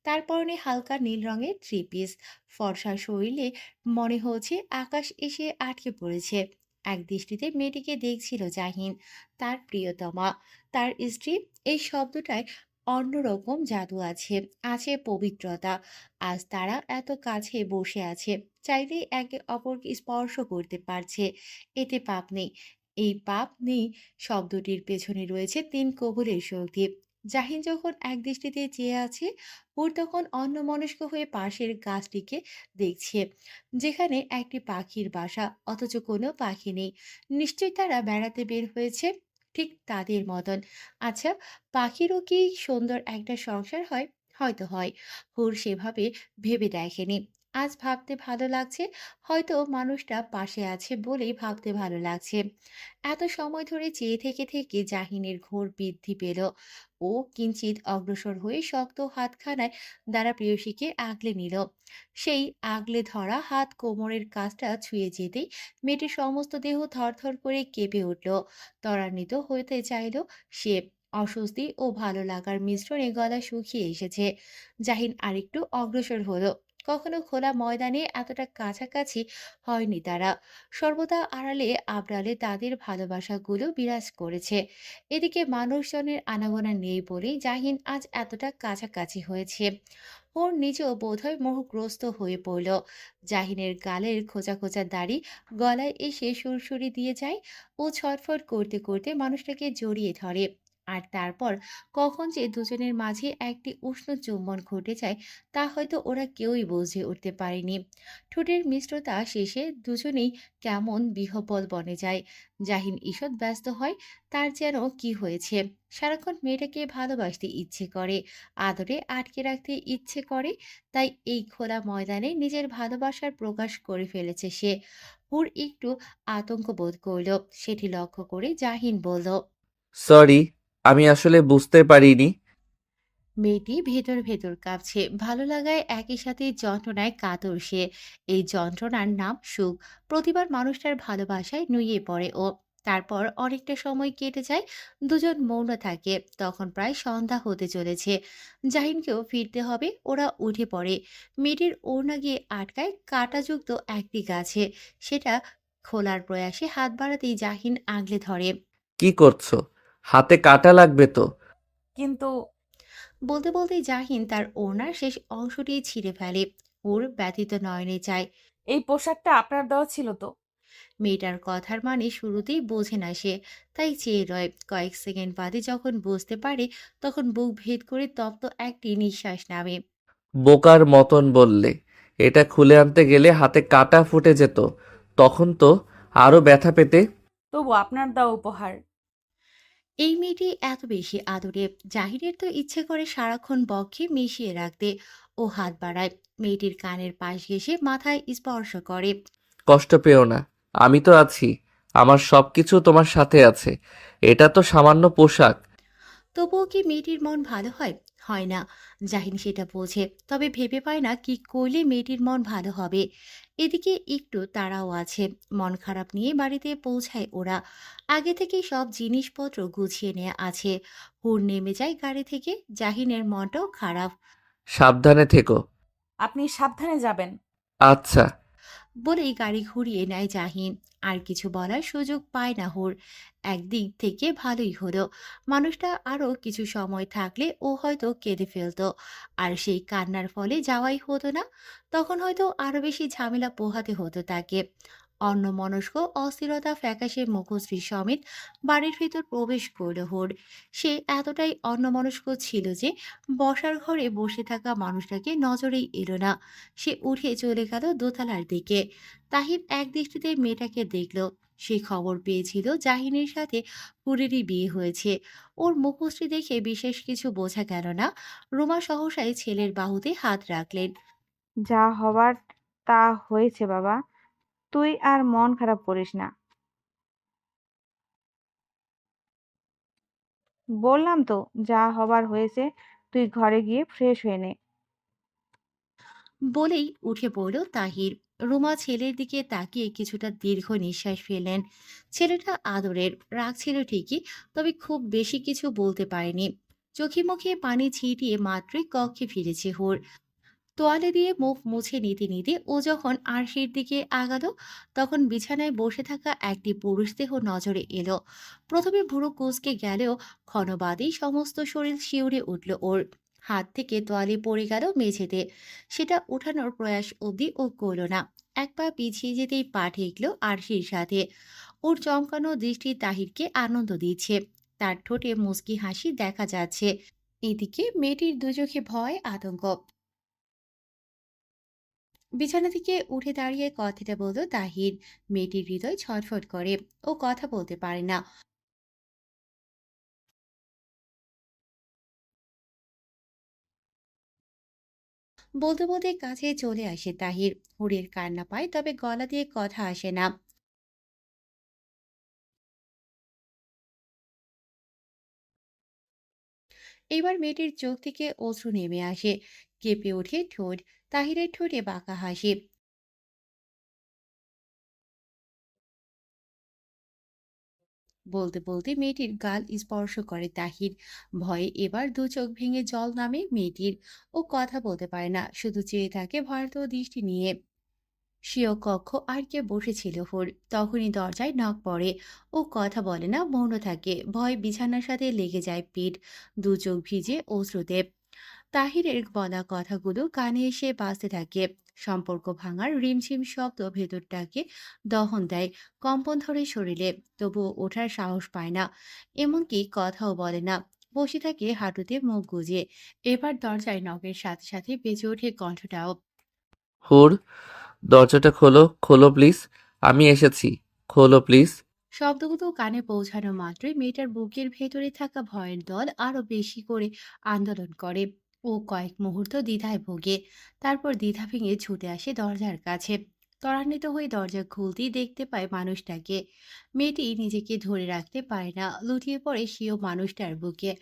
তার পরনে হালকা নীল রঙের থ্রি পিস, ফর্সা শরীরে মনে হচ্ছে আকাশ এসে আটকে পড়েছে। এক দৃষ্টিতে মেয়েটিকে দেখছিল জাহিন, তার প্রিয়তমা, তার স্ত্রী। এই শব্দটায় অন্যরকম জাদু আছে, আছে পবিত্রতা। আজ তারা এত কাছে বসে আছে, চাইলেই একে অপরকে স্পর্শ করতে পারছে। এতে পাপ নেই। এই পাপ নেই শব্দটির পেছনে রয়েছে তিন কবুলের শক্তি। জাহিন যখন এক দৃষ্টিতে চেয়ে আছে, হুর তখন অন্যমনস্ক হয়ে পাশের গাছটিকে দেখছে, যেখানে একটি পাখির বাসা, অথচ কোনো পাখি নেই। নিশ্চয়ই তারা বেড়াতে বের হয়েছে, ঠিক তাদের মতন। আচ্ছা, পাখিরও কি সুন্দর একটা সংসার হয়? হয়তো হয়। হুর সেভাবে ভেবে দেখেনি। আজ ভাবতে ভালো লাগছে, হয়তো মানুষটা পাশে আছে বলেই ভাবতে ভালো লাগছে। এত সময় ধরে চেয়ে থেকে থেকে জাহিনের ঘোর বৃদ্ধি পেল। ও কিঞ্চিত অগ্রসর হয়ে শক্ত হাতখানায় দ্বারা প্রেয়সীকে আগলে নিল। সেই আগলে ধরা হাত কোমরের কাছটা ছুঁয়ে যেতেই মেয়েটির সমস্ত দেহ থরথর করে কেঁপে উঠল। ত্বরান্বিত হতে চাইল সে। অস্বস্তি ও ভালো লাগার মিশ্রণে গলা শুকিয়ে এসেছে। জাহিন আরেকটু অগ্রসর হলো। কখনো খোলা ময়দানে এতটা কাছাকাছি হয়নি তারা। সর্বদা আড়ালে আবডালে তাদের ভালোবাসাগুলো বিরাজ করেছে। এদিকে মানুষজনের আনাগোনা নেই বলেই জাহিন আজ এতটা কাছাকাছি হয়েছে। ওর নিজেও বোধহয় মোহগ্রস্ত হয়ে পড়ল। জাহিনের গালের খোঁচা খোঁচা দাড়ি গলায় এসে সুরসুরি দিয়ে যায়। ও ছটফট করতে করতে মানুষটাকে জড়িয়ে ধরে। আর তারপর কখন যে দুজনের মাঝে একটি উষ্ণ চুম্বন ঘটে যায়, তা হয়তো ওরা কেউই বুঝে উঠতে পারেনি। ঠোঁটের মিষ্টতা শেষে দুজনেই কেমন বিহ্বল বনে যায়। জাহিন ঈষৎ ব্যস্ত হয়, তার যেন কি হয়েছে। সারাক্ষণ মেয়েটাকে ভালোবাসতে ইচ্ছে করে, আদরে আটকে রাখতে ইচ্ছে করে। তাই এই খোলা ময়দানে নিজের ভালোবাসার প্রকাশ করে ফেলেছে সে। হুর একটু আতঙ্ক বোধ করল, সেটি লক্ষ্য করে জাহিন বলল। সরি, আমি আসলে বুঝতে পারিনি। মেয়েটি ভেতর ভেতর কাঁপছে, ভালো লাগায় একই সাথে যন্ত্রণায় কাতর সে। এই যন্ত্রণার নাম সুখ। প্রতিবার মানুষটার ভালোবাসায় নুয়ে পড়ে ও। তারপর অনেকটা সময় কেটে যায়, দুজন মৌন থাকে। তখন প্রায় সন্ধ্যা হতে চলেছে, জাহিনকেও ফিরতে হবে। ওরা উঠে পড়ে। মেয়েটির ওড়না গিয়ে আটকায় কাঁটাযুক্ত একটি গাছে। সেটা খোলার প্রয়াসে হাত বাড়াতেই জাহিন আগলে ধরে। কি করছো? হাতে কাটা লাগবে তো। কিন্তু বলতে বলতেই জাহিন তার ওড়নার শেষ অংশটি ছিঁড়ে ফেলে। ওর ব্যথিত নয়নে চায়। এই পোশাকটা আপনার দেওয়া ছিল তো? মেয়েটার কথার মানে শুরুতেই বোঝে না সে, তাই চেয়ে রয়। কয়েক সেকেন্ড বাদে যখন বুঝতে পারে, তখন বুক ভেদ করে তপ্ত একটি নিঃশ্বাস নামে। বোকার মতন বললে। এটা খুলে আনতে গেলে হাতে কাটা ফুটে যেত। তখন তো আরো ব্যথা পেতে। তবু আপনার দেওয়া উপহার। এই মেয়েটি এত বেশি আদরে, জাহিরের তো ইচ্ছে করে সারাক্ষণ বক্ষে মিশিয়ে রাখতে। ও হাত বাড়ায়, মেয়েটির কানের পাশ ঘেঁষে মাথায় স্পর্শ করে। কষ্ট পেও না, আমি তো আছি। আমার সবকিছু তোমার সাথে আছে। এটা তো সামান্য পোশাক। তবুও কি মেয়েটির মন ভালো হয়? হয় না। জাহিন সেটা বোঝে, তবে ভেবে পায় না কি করলে মেয়েটির মন ভালো হবে। এদিকে একটু তাড়াও আছে। মন খারাপ নিয়ে বাড়িতে পৌঁছায় ওরা। আগে থেকে সব জিনিসপত্র গুছিয়ে নেওয়া আছে। হুড় নেমে যায় গাড়ি থেকে। জাহিনের মনটাও খারাপ। সাবধানে থেকো। আপনি সাবধানে যাবেন। আচ্ছা। বলেই গাড়ি ঘুরিয়ে নেয় জাহিন। আর কিছু বলার সুযোগ পায় না হুর। একদিক থেকে ভালোই হলো, মানুষটা আরো কিছু সময় থাকলে ও হয়তো কেঁদে ফেলতো। আর সেই কান্নার ফলে যাওয়াই হতো না। তখন হয়তো আরো বেশি ঝামেলা পোহাতে হতো তাকে। অন্যমনস্ক অস্থিরতা ফ্যাকাশে মুখশ্রী সমেত বাড়ির ভিতর প্রবেশ করল হুর। সে এতটাই অন্যমনস্ক ছিল যে বসার ঘরে বসে থাকা মানুষটাকে নজরেই এলো না। সে উঠে চলে গেল দোতলার দিকে। তাহির এক দৃষ্টিতে মেয়েটাকে দেখল। সে খবর পেয়েছিল জাহিনের সাথে হুরেরই বিয়ে হয়েছে। ওর মুখশ্রী দেখে বিশেষ কিছু বোঝা গেল না। রুমা সহসাই ছেলের বাহুতে হাত রাখলেন। যা হবার তা হয়েছে বাবা, তুই আর মন খারাপ করিস না। বললাম তো, যা হবার হয়েছে, তুই ঘরে গিয়ে ফ্রেশ হয়ে নে। বলেই উঠে পড়ল তাহির। রুমা ছেলের দিকে তাকিয়ে কিছুটা দীর্ঘ নিঃশ্বাস ফেললেন। ছেলেটা আদরের, রাগ ছিল ঠিকই, তবে খুব বেশি কিছু বলতে পারেনি। চোখে মুখে পানি ছিটিয়ে মাত্রই কক্ষে ফিরেছে হুর। তোয়ালে দিয়ে মুখ মুছে নিতে নিতে ও যখন আরশির দিকে আগালো, তখন বিছানায় বসে থাকা একটি পুরুষ দেহ নজরে এলো। প্রথমে ভুরু কুঁচকে গেলেও ক্ষণবাদেই সমস্ত শরীর শিউরে উঠল ওর। হাত থেকে তোয়ালে পড়ে গেল মেঝেতে। সেটা উঠানোর প্রয়াস অবধি ও করল না। এক পা পিছিয়ে যেতেই পা ঠেকল আরশির সাথে। ওর চমকানো দৃষ্টি তাহিরকে আনন্দ দিচ্ছে। তার ঠোঁটে মুচকি হাসি দেখা যাচ্ছে। এদিকে মেয়েটির দুচোখে ভয় আতঙ্ক। বিছানা থেকে উঠে দাঁড়িয়ে কথাটা বলল তাহির। মেয়েটির হৃদয় ছটফট করে। ও কথা বলতে পারে না। বলতে বলতে কাছে চলে আসে তাহির। হুড়ের কান্না পায়, তবে গলা দিয়ে কথা আসে না। এবার মেয়েটির চোখ থেকে অশ্রু নেমে আসে। কেঁপে ওঠে ঠোঁট। তাহিরের ঠোঁটে বাঁকা হাসি। বলতে বলতে মেয়েটির গাল স্পর্শ করে তাহির। ভয়ে এবার দু চোখ ভেঙে জল নামে মেয়েটির। ও কথা বলতে পারে না, শুধু চেয়ে থাকে ভয়ার্থ দৃষ্টি নিয়ে। সেও কক্ষ আর কে বসেছিল হুর। তখনই দরজায় নক পড়ে। ও কথা বলে না, মৌন থাকে। ভয় বিছানার সাথে লেগে যায় পিঠ। দু চোখ ভিজে অশ্রুতে। তাহিরের বলা কথাগুলো কানে এসে বাজতে থাকে। সম্পর্ক ভাঙার রিমঝিম শব্দ ভেতরটাকে দহন দেয়। কম্পন ধরে শরীরে। তবুও ওঠার সাহস পায় না। এমনকি কথাও বলে না। বসে থাকে হাঁটুতে মুখ গুজে। এবার দরজায় নখের সাথে সাথে বেজে ওঠে কণ্ঠটাও। হুর, দরজাটা খোলো, খোলো প্লিজ। আমি এসেছি। খোলো প্লিজ। শব্দগুলো কানে পৌঁছানো মাত্রই মেয়েটার বুকের ভেতরে থাকা ভয়ের দল আরো বেশি করে আন্দোলন করে। ও কয়েক মুহূর্ত দ্বিধায় ভোগে। তারপর দ্বিধা ভেঙে ছুটে আসে দরজার কাছে। ত্বরান্বিত হয়ে দরজা খুলতেই দেখতে পায় মানুষটাকে। মেয়েটি নিজেকে ধরে রাখতে পারে না, লুটিয়ে পড়ে সেও মানুষটার বুকে।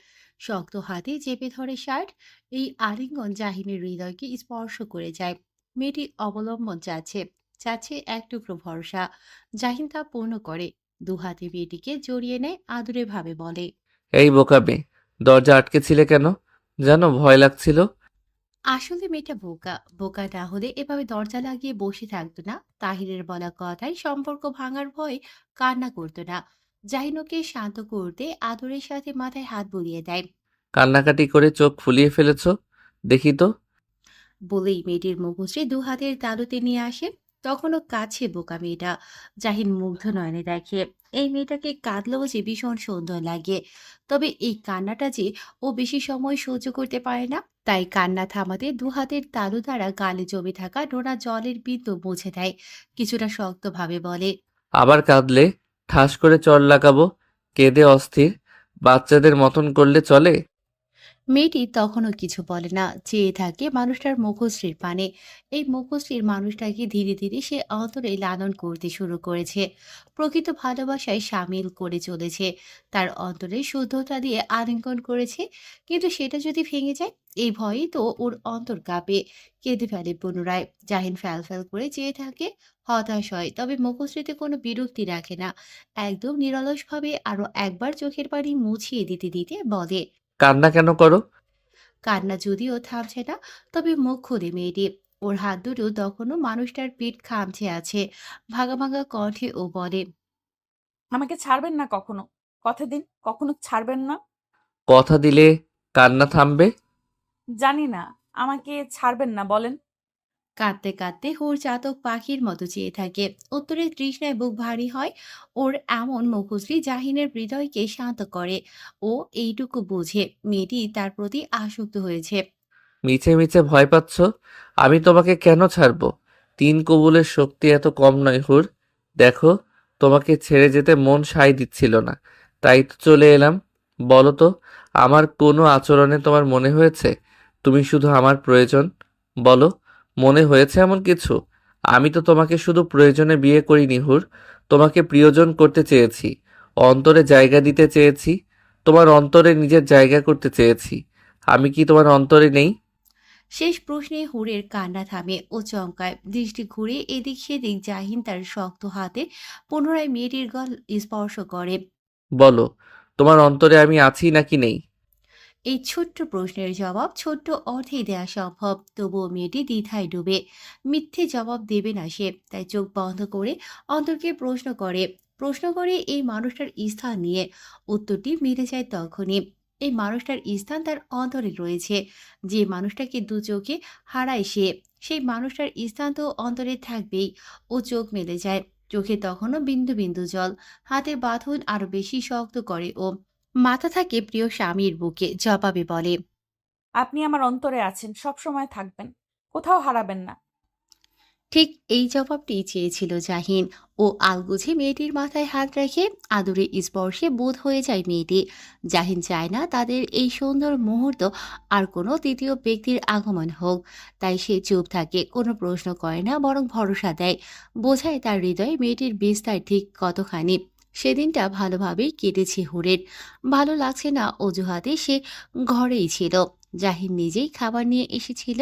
শক্ত হাতে চেপে ধরে শার্ট। এই আলিঙ্গন জাহিনের হৃদয়কে স্পর্শ করে যায়। মেয়েটি অবলম্বন চাচ্ছে, চাচ্ছে এক টুকরো ভরসা। জাহিন তা পূর্ণ করে। দুহাতে মেয়েটিকে জড়িয়ে নেয়, আদুরে ভাবে বলে, এই বোকা মেয়ে, দরজা আটকে ছিলে কেন? জানো ভয় লাগছিল। আসলে মেয়েটা বোকা। বোকা না হলে এভাবে দরজা লাগিয়ে বসে থাকতো না। তাহিরের বলা কথায় সম্পর্ক ভাঙার ভয়ে কান্না করতো না। জাহিনুকে শান্ত করতে আদরের সাথে মাথায় হাত বুলিয়ে দেয়। কান্নাকাটি করে চোখ ফুলিয়ে ফেলেছো, দেখি তো। বলেই মেয়েটির মুখশ্রী দু হাতের তালুতে নিয়ে আসে। তখনও কাছে বোকা মেয়েটা। জাহিন মুগ্ধ নয়নে দেখে এই মেয়েটাকে কাঁদলেও যে ভীষণ সুন্দর লাগে। তবে এই কান্নাটা যে ও বেশি সময় সহ্য করতে পারে না। তাই কান্না থামাতে দু হাতের তালু দ্বারা গালে জমে থাকা নোনা জলের বিন্দু মুছে দেয়। কিছুটা শক্তভাবে বলে, আবার কাঁদলে ঠাস করে চড় লাগাবো। কেঁদে অস্থির বাচ্চাদের মতন করলে চলে? মেয়েটি তখনও কিছু বলে না, চেয়ে থাকে মানুষটার মুখশ্রীর পানে। এই মুখশ্রীর মানুষটাকে ধীরে ধীরে সে অন্তরে লালন করতে শুরু করেছে, প্রকৃত ভালোবাসায় সামিল করে চলেছে, তার অন্তরে শুদ্ধতা দিয়ে আলিঙ্গন করেছে। কিন্তু সেটা যদি ভেঙে যায়, এই ভয়েই তো ওর অন্তর কাঁপে। কেঁদে ফেলে পুনরায়। জাহিন ফ্যাল ফ্যাল করে চেয়ে থাকে, হতাশ হয়, তবে মুখশ্রীতে কোনো বিরক্তি রাখে না। একদম নিরলসভাবে আরো একবার চোখের পানি মুছিয়ে দিতে দিতে বলে, কান্না কেন করো? কান্না যদিও থামছে না, তবে মুখ খুলে মেয়েটি। ওর হাত দুটো তখনও মানুষটার পিঠ খামছে আছে। ভাঙা ভাঙা কণ্ঠে ও বলে, আমাকে ছাড়বেন না কখনো। কথা দিন কখনো ছাড়বেন না। কথা দিলে কান্না থামবে? জানি না, আমাকে ছাড়বেন না বলেন। কাঁদতে কাঁদতে ওর চাতক পাখির মতো চেয়ে থাকে। উত্তরে তৃষ্ণায় বুক ভারী হয়। ওর এমন মুখশ্রী জাহিনের হৃদয়কে শান্ত করে। ও এইটুকু বোঝে মেয়েটি তার প্রতি আসক্ত হয়েছে। মিছে মিছে ভয় পাচ্ছ? আমি তোমাকে কেন ছাড়বো? তিন কবুলের শক্তি এত কম নয় হুর। দেখো, তোমাকে ছেড়ে যেতে মন সায় দিচ্ছিল না, তাই তো চলে এলাম। বলো তো, আমার কোনো আচরণে তোমার মনে হয়েছে তুমি শুধু আমার প্রয়োজন? বলো, মনে হয়েছে এমন কিছু? আমি তো তোমাকে শুধু প্রয়োজনে বিয়ে করিনি হুর, তোমাকে প্রিয়জন করতে চেয়েছি, অন্তরে জায়গা দিতে চেয়েছি, তোমার অন্তরে নিজের জায়গা করতে চেয়েছি। আমি কি তোমার অন্তরে নেই? শেষ প্রশ্নে হুরের কান্না থামে। ও চমকায়, দৃষ্টি ঘুরে এদিক সেদিক। জাহিন তার শক্ত হাতে পুনরায় মেয়েটির গল স্পর্শ করে। বলো, তোমার অন্তরে আমি আছি নাকি নেই? এই ছোট্ট প্রশ্নের জবাব ছোট্ট অর্থেই দেয়া সম্ভব, তবুও মেয়েটি দ্বিধায় ডুবে। মিথ্যে জবাব দেবে না সে, তাই চোখ বন্ধ করে অন্তরকে প্রশ্ন করে এই মানুষটার স্থান নিয়ে। উত্তরটি মিলে যায় তখনই। এই মানুষটার স্থান তার অন্তরে রয়েছে। যে মানুষটাকে দু চোখে হারায় সে, সেই মানুষটার স্থান তো অন্তরে থাকবেই। ও চোখ মেলে যায়। চোখে তখনও বিন্দু বিন্দু জল। হাতের বাঁধন আরো বেশি শক্ত করে ও। মাথা থাকে প্রিয় স্বামীর বুকে, জবাবে বলে, আপনি আমার অন্তরে আছেন, সব সময় থাকবেন, কোথাও হারাবেন না। ঠিক এই জবাবটি চেয়েছিল জাহিন। ও আলগোছে মেয়েটির মাথায় হাত রেখে। আদুরে স্পর্শে বোধ হয়ে যায় মেয়েটি। জাহিন চায় না তাদের এই সুন্দর মুহূর্ত আর কোনো তৃতীয় ব্যক্তির আগমন হোক। তাই সে চুপ থাকে, কোনো প্রশ্ন করে না, বরং ভরসা দেয়। বোঝায় তার হৃদয়ে মেয়েটির বিস্তার ঠিক কতখানি। সেদিনটা ভালোভাবেই কেটেছে হুরের। ভালো লাগছে না অজুহাতে সে ঘরেই ছিল। জাহিন নিজেই খাবার নিয়ে এসেছিল।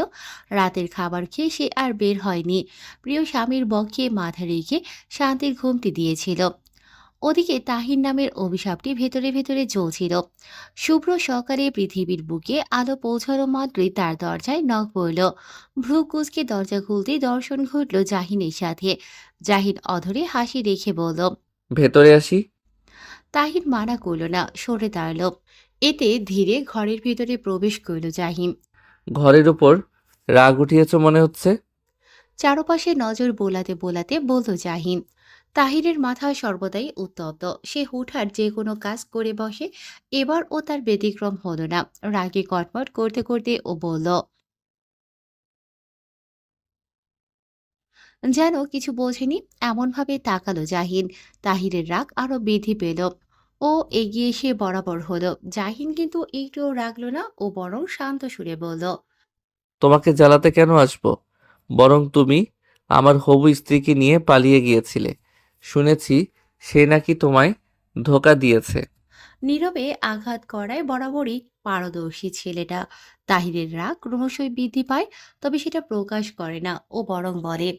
রাতের খাবার খেয়ে সে আর বের হয়নি। প্রিয় স্বামীর বক্ষে মাথা রেখে শান্তির ঘুমটি দিয়েছিল। ওদিকে তাহির নামের অভিশাপটি ভেতরে ভেতরে জ্বলছিল। শুভ্র সকালে পৃথিবীর বুকে আলো পৌঁছানো মাত্রই তার দরজায় নখ পড়ল। ভ্রু কুঁচকে দরজা খুলতেই দর্শন ঘটল জাহিনের সাথে। জাহিন অধরে হাসি রেখে বলল, ভেতরে আসি? তাহির মানা করল না, সরে দাঁড়াল। এতে ধীরে ঘরের ভিতরে প্রবেশ করল জাহিন। ঘরের উপর রাগ উঠিয়েছ মনে হচ্ছে। চারপাশে নজর বোলাতে বোলাতে বলল জাহিন। তাহিরের মাথা সর্বদাই উত্তপ্ত। সে হুটহাট যে কোনো কাজ করে বসে। এবার ও তার ব্যতিক্রম হলো না। রাগে কটমট করতে করতে ও বলল, যেন কিছু বোঝেনি এমনভাবে তাকালো জাহিন। তাহিরের রাগ আরো বৃদ্ধি পেল। ও এগিয়ে এসে বরাবর হলো। জাহিন কিন্তু একটুও রাগলো না, ও বরং শান্ত সুরে বলল, তোমাকে জ্বালাতে কেন আসবো? বরং তুমি আমার হবু স্ত্রীকে নিয়ে পালিয়ে গিয়েছিলে, শুনেছি সে নাকি তোমায় ধোঁকা দিয়েছে। নীরবে আঘাত করায় বরাবরই পারদর্শী ছেলেটা। তাহিরের রাগ ক্রমশই বৃদ্ধি পায়, তবে সেটা প্রকাশ করে না। ও বরং বলে,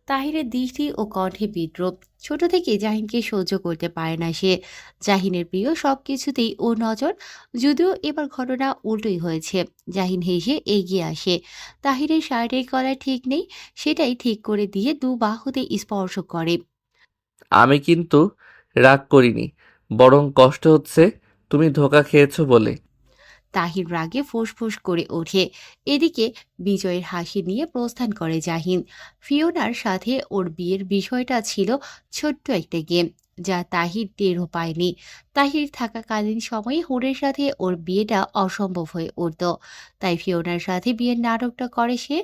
তাহিরের দৃষ্টি ও কণ্ঠে বিদ্রুপ। ছোট থেকে জাহিনকে সহ্য করতে পারে না সে। জাহিনের প্রিয় সবকিছুতেই ও নজর। যদিও এবার ঘটনা উল্টোই হয়েছে। জাহিন হেসে এগিয়ে আসে। তাহিরের শার্টের গলায় ঠিক নেই, সেটাই ঠিক করে দিয়ে দু বাহুতে স্পর্শ করে। আমি কিন্তু রাগ করিনি, বরং কষ্ট হচ্ছে তুমি ধোঁকা খেয়েছো বলে। তাহির রাগে ফোঁস করে ওঠে। এদিকে বিজয়ের হাসি নিয়ে প্রস্থান করে জাহিন। ফিওনার সাথে ওর বিয়ের বিষয়টা ছিল ছোট্ট একটা গেম, যা তাহির টেরও পায়নি। তাহির থাকাকালীন সময়ে হুরের সাথে ওর বিয়েটা অসম্ভব হয়ে উঠত। তাই ফিওনার সাথে বিয়ের নাটকটা করে সে।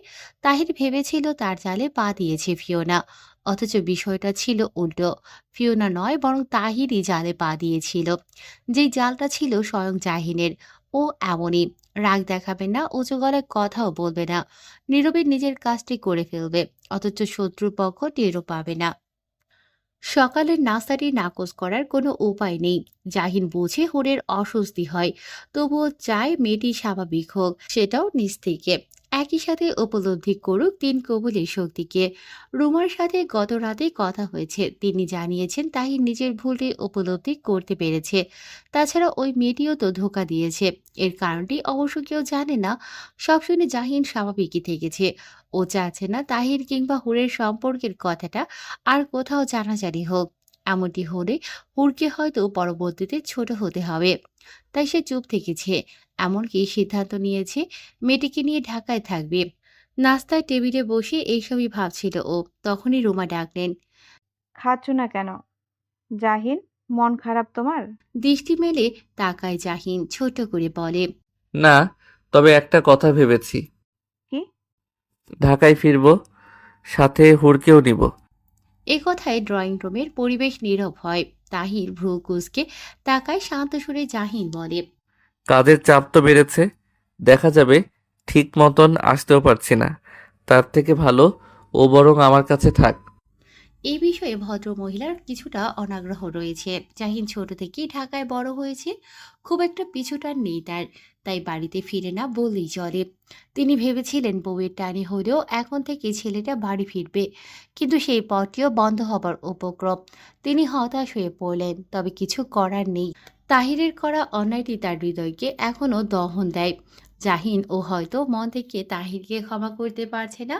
তাহির ভেবেছিল তার জালে পা দিয়েছে ফিওনা, অথচ বিষয়টা ছিল উল্টো। ফিওনা নয়, বরং তাহিরই জালে পা দিয়েছিল। যেই জালটা ছিল স্বয়ং জাহিনের। ও এমনই, রাগ দেখাবে না, উঁচু গলায় কথাও বলবে না, নীরবে নিজের কাজটি করে ফেলবে, অথচ শত্রুপক্ষ টেরও পাবে না। সকালের নাস্তাটি নাকচ করার কোনো উপায় নেই। জাহিন বুঝে হুরের অস্বস্তি হয়, তবুও চায় মেয়েটি স্বাভাবিক হোক, সেটাও নিজ থেকে। একই সাথে উপলব্ধি করুক তিন কবুলের শক্তিকে। রুমার সাথে গত রাতে কথা হয়েছে, তিনি জানিয়েছেন তাহির নিজের ভুলটি উপলব্ধি করতে পেরেছে। তাছাড়া ওই মেয়েটিও তো ধোঁকা দিয়েছে, এর কারণটি অবশ্য কেউ জানে না। সব শুনে জাহিন স্বাভাবিকই থেকেছে। ও চাচ্ছে না তাহির কিংবা হুরের সম্পর্কের কথাটা আর কোথাও জানাজানি হোক। এমনটি হলে হুরকে হয়তো পরবর্তীতে ছোট হতে হবে। তাই সে চুপ থেকেছে। এমনকি সিদ্ধান্ত নিয়েছে মেয়েটিকে নিয়ে ঢাকায় থাকবে। নাস্তায় টেবিলে বসে এইসবই ভাবছিল ও, তখনই রুমা ডাকলেন। খাচ্ছ না কেন? জাহিন, মন খারাপ তোমার? দৃষ্টি মেলে তাকায় জাহিন, ছোট করে বলে, না, তবে একটা কথা ভেবেছি, কি? ঢাকায় ফিরবো, সাথে হুড়কেও নিব। এ কথায় ড্রয়িং রুমের পরিবেশ নীরব হয়। তাহির ভ্রু কুঁচকে তাকায়, শান্ত সুরে জাহিন বলে, কাজের চাপ তো বেড়েছে, দেখা যাবে ঠিক মতন আসতেও পারছি না। তার থেকে ভালো ও বরং আমার কাছে থাক। এই বিষয়ে ভদ্র মহিলার কিছুটা অনাগ্রহ রয়েছে। জাহিন ছোট থেকেই ঢাকায় বড় হয়েছে, খুব একটা পিছুটান নেই তার। তাই বাড়িতে ফিরে না বললেই চলে। তিনি ভেবেছিলেন বউয়ের টানে হলেও এখন থেকে ছেলেটা বাড়ি ফিরবে, কিন্তু সেই পথটিও বন্ধ হবার উপক্রম। তিনি হতাশ হয়ে পড়লেন, তবে কিছু করার নেই। তাহিরের করা অন্যায়টি তার হৃদয়কে এখনো দহন দেয়। জাহিন ও হয়তো মন থেকে তাহিরকে ক্ষমা করতে পারছে না।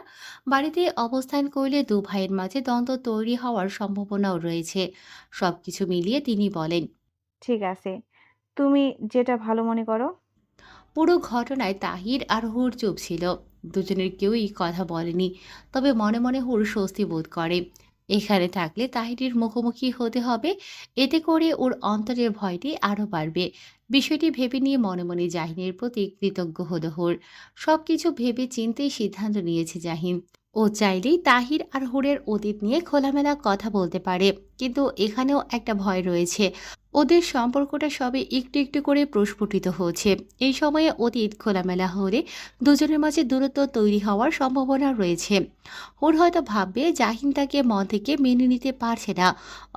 বাড়িতে অবস্থান করলে দু ভাইয়ের মাঝে দ্বন্দ্ব তৈরি হওয়ার সম্ভাবনাও রয়েছে। সবকিছু মিলিয়ে তিনি বলেন, ঠিক আছে, তুমি যেটা ভালো মনে করো। পুরো ঘটনায় তাহির আর হুর চুপ ছিল। দুজনের কেউই কথা বলেনি, তবে মনে মনে হুর স্বস্তি বোধ করে। এখানে থাকলে তাহিরের মুখোমুখি হতে হবে, এতে করে ওর অন্তরের ভয়টি আরও বাড়বে। বিষয়টি ভেবে নিয়ে মনে মনে জাহিনের প্রতি কৃতজ্ঞ হলো হুর। সবকিছু ভেবে চিন্তেই সিদ্ধান্ত নিয়েছে জাহিন। ও চাইলেই তাহির আর হুরের অতীত নিয়ে খোলামেলা কথা বলতে পারে, কিন্তু এখানেও একটা ভয় রয়েছে। ওদের সম্পর্কটা সবে একটু একটু করে প্রস্ফুটিত হচ্ছে। এই সময়ে অতীত খোলামেলা হলে দুজনের মাঝে দূরত্ব তৈরি হওয়ার সম্ভাবনা রয়েছে। ওর হয়তো ভাববে জাহিন তাকে মন থেকে মেনে নিতে পারছে না,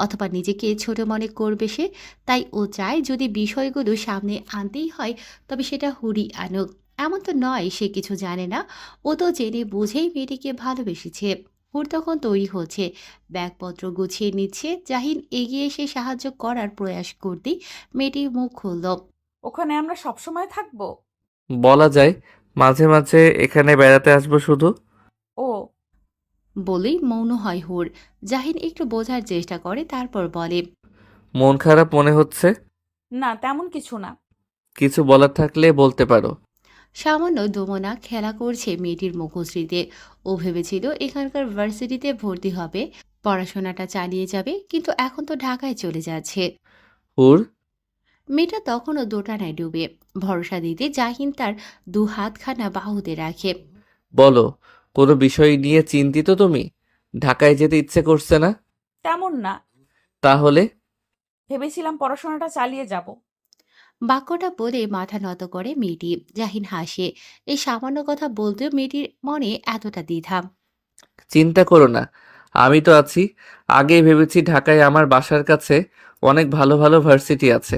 অথবা নিজেকে ছোট মনে করবে সে। তাই ও চায় যদি বিষয়গুলো সামনে আনতেই হয়, তবে সেটা হুরই আনুক। এমন তো নয় সে কিছু জানে না, ও তো জেনে বুঝেই মেয়েটিকে ভালোবেসেছে। হুর তখন তৈরি হচ্ছে, ব্যাগপত্র গুছিয়ে নিচ্ছে। জাহিন এগিয়ে এসে সাহায্য করার প্রয়াস করতেই মেয়েটি মুখ খুলল। ওখানে আমরা সবসময় থাকবো? বলা যায় মাঝে মাঝে এখানে বেড়াতে আসবো শুধু। ও, বলেই মৌন হয় হুর। জাহিন একটু বোঝার চেষ্টা করে, তারপর বলে, মন খারাপ মনে হচ্ছে? না তেমন কিছু না। কিছু বলার থাকলে বলতে পারো। সামান্য দোমনা খেলা করছে মেয়েটির মুখশ্রীতে। ও ভেবেছিল এখানকার ভার্সিটিতে ভর্তি হবে, পড়াশোনাটা চালিয়ে যাবে, কিন্তু এখন তো ঢাকায় চলে যাচ্ছে। হুর, মেয়েটা তখনও দোটানায় ডুবে। ভরসা দিতে জাহিন তার দু হাতখানা বাহুতে রাখে। বলো, কোনো বিষয় নিয়ে চিন্তিত তুমি? ঢাকায় যেতে ইচ্ছে করছে না? তেমন না, তাহলে? ভেবেছিলাম পড়াশোনাটা চালিয়ে যাব। বাক্যটা বলে মাথা নত করে মেয়েটি। জাহিন হাসে। এই সামান্য কথা বলতেও মেয়েটির মনে এতটা দ্বিধা। চিন্তা করো না, আমি তো আছি। আগেই ভেবেছি ঢাকায় আমার বাসার কাছে অনেক ভালো ভালো ভার্সিটি আছে,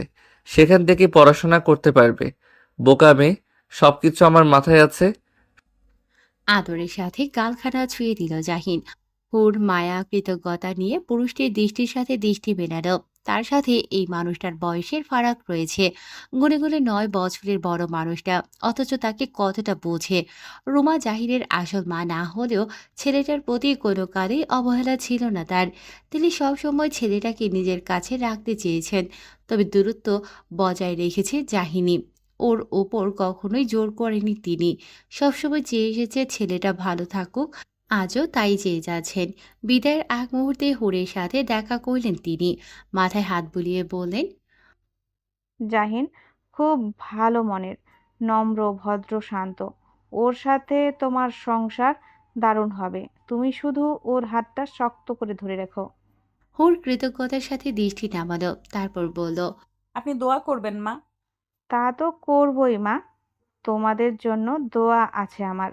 সেখান থেকে পড়াশোনা করতে পারবে। বোকা মেয়ে, সবকিছু আমার মাথায় আছে। আদরের সাথে গালখানা ছুঁয়ে দিল জাহিন। হুর মায়া কৃতজ্ঞতা নিয়ে পুরুষটির দৃষ্টির সাথে দৃষ্টি মেলালো। তার সাথে এই মানুষটার বয়সের ফারাক রয়েছে, গুনে গুনে 9 বছরের বড় মানুষটা, অথচ তাকে কতটা বোঝে। রুমা জাহিরের আসল মা না হলেও ছেলেটার প্রতি কোনো কালেই অবহেলা ছিল না তার। তিনি সবসময় ছেলেটাকে নিজের কাছে রাখতে চেয়েছেন, তবে দূরত্ব বজায় রেখেছে জাহিনী। ওর ওপর কখনোই জোর করেনি তিনি, সবসময় চেয়ে এসেছে ছেলেটা ভালো থাকুক। আজও তাই চেয়ে যাচ্ছেন। বিদায়ের আগ মুহূর্তে হুরের সাথে দেখা করলেন তিনি, মাথায় হাত বুলিয়ে বললেন, জাহিন খুব ভালো মনের, নম্র, ভদ্র, শান্ত। ওর সাথে তোমার সংসার দারুণ হবে। তুমি শুধু ওর হাতটা শক্ত করে ধরে রেখো। হুর কৃতজ্ঞতার সাথে দৃষ্টি নামালো, তারপর বলল, আপনি দোয়া করবেন মা। তা তো করবই মা, তোমাদের জন্য দোয়া আছে আমার।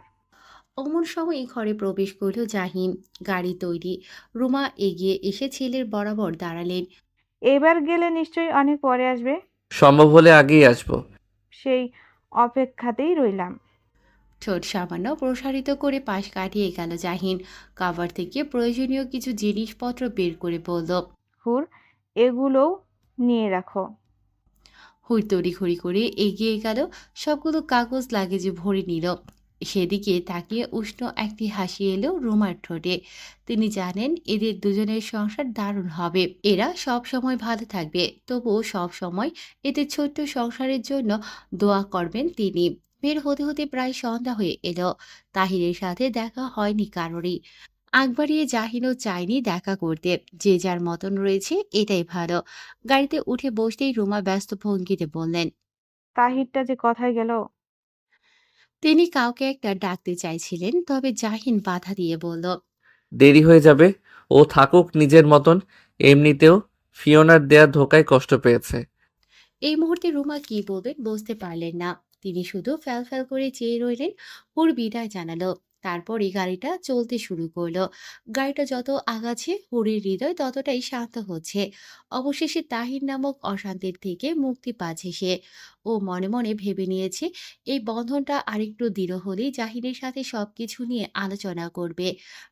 অমন সময় ঘরে প্রবেশ করল জাহিন। গাড়ি তৈরি। রুমা এগিয়ে এসে ছেলের বরাবর দাঁড়ালেন। এবার গেলে নিশ্চয়ই অনেক পরে আসবে। সম্ভব হলে আগেই আসবো। সেই অপেক্ষাতেই রইলাম। ঠোঁট সামান্য প্রসারিত করে পাশ কাটিয়ে গেল জাহিন। কাভার থেকে প্রয়োজনীয় কিছু জিনিসপত্র বের করে বলল, হুর, এগুলোও নিয়ে রাখো। হুড় তড়িঘড়ি করে এগিয়ে গেল, সবগুলো কাগজ লাগেজে ভরে নিল। সেদিকে তাকিয়ে উষ্ণ একটি হাসি এলো রুমার ঠোঁটে। তিনি জানেন এদের দুজনের সংসার দারুণ হবে, এরা সব সময় ভালো থাকবে। তবুও সব সময় এদের ছোট্ট সংসারের জন্য দোয়া করবেন তিনি। বের হতে হতে প্রায় সন্ধ্যা হয়ে এলো। তাহিরের সাথে দেখা হয়নি কারোরই। আগ বাড়িয়ে জাহিনও চায়নি দেখা করতে। যে যার মতন রয়েছে, এটাই ভালো। গাড়িতে উঠে বসতেই রুমা ব্যস্ত ভঙ্গিতে বললেন, তাহিরটা যে কথায় গেল। তিনি কাউকে একটা ডাকতে চাইছিলেন, তবে জাহিন বাধা দিয়ে বলল, দেরি হয়ে যাবে। ও থাকুক নিজের মতন। এমনিতেও ফিওনার দেয়া ধোকায় কষ্ট পেয়েছে। এই মুহূর্তে রুমা কি বলবেন বুঝতে পারলেন না। তিনি শুধু ফ্যাল ফ্যাল করে চেয়ে রইলেন। হুর বিদায় জানালো, তারপরই গাড়িটা চলতে শুরু করলো। গাড়িটা যত আগাচ্ছে হুরের হৃদয় ততটাই শান্ত হচ্ছে। অবশেষে তাহির নামক অশান্তির থেকে মুক্তি পাচ্ছে সে। ও মনে মনে ভেবে নিয়েছে, এই বন্ধনটা আরেকটু দৃঢ় হলেই জাহিরের সাথে সবকিছু নিয়ে আলোচনা করবে।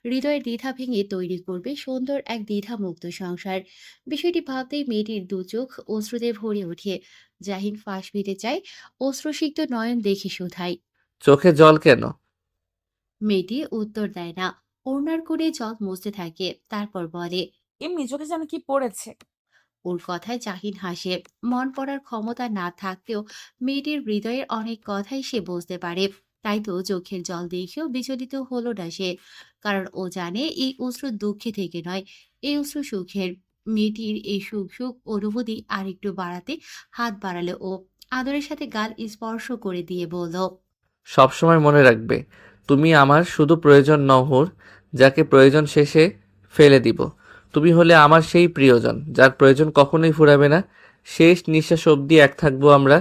হৃদয়ের দ্বিধা ভেঙে তৈরি করবে সুন্দর এক দ্বিধামুক্ত সংসার। বিষয়টি ভাবতেই মেয়েটির দু চোখ অশ্রুতে ভরে ওঠে। জাহিন ফাঁস পেতে চায়, অশ্রুসিক্ত নয়ন দেখে শুধায়। চোখে জল কেন? মেয়েটি উত্তর দেয় না, ওড়নার করে জল মুছতে থাকে, তারপর বলে, এমনি চোখে যেন কি পড়েছে। ওর কথায় জাহিন হাসে। মন পড়ার ক্ষমতা না থাকলেও মেয়েটির হৃদয়ের অনেক কথাই সে বুঝতে পারে। তাই তো চোখের জল দেখেও বিচলিত হলো না সে, কারণ ও জানে এই অশ্রু দুঃখে থেকে নয়, এই অশ্রু সুখের। মেয়েটির এই সুখ সুখ অনুভূতি আরেকটু বাড়াতে হাত বাড়ালো ও, আদরের সাথে গাল স্পর্শ করে দিয়ে বলল, সবসময় মনে রাখবে, তুমি আমার শুধু প্রয়োজন নও হুর, যাকে প্রয়োজন শেষে ফেলে দিব। তুমি হলে আমার সেই প্রিয়জন, যার প্রয়োজন কখনোই ফুরাবে না। শেষ নিঃশ্বাস অবধি এক থাকবো আমরা।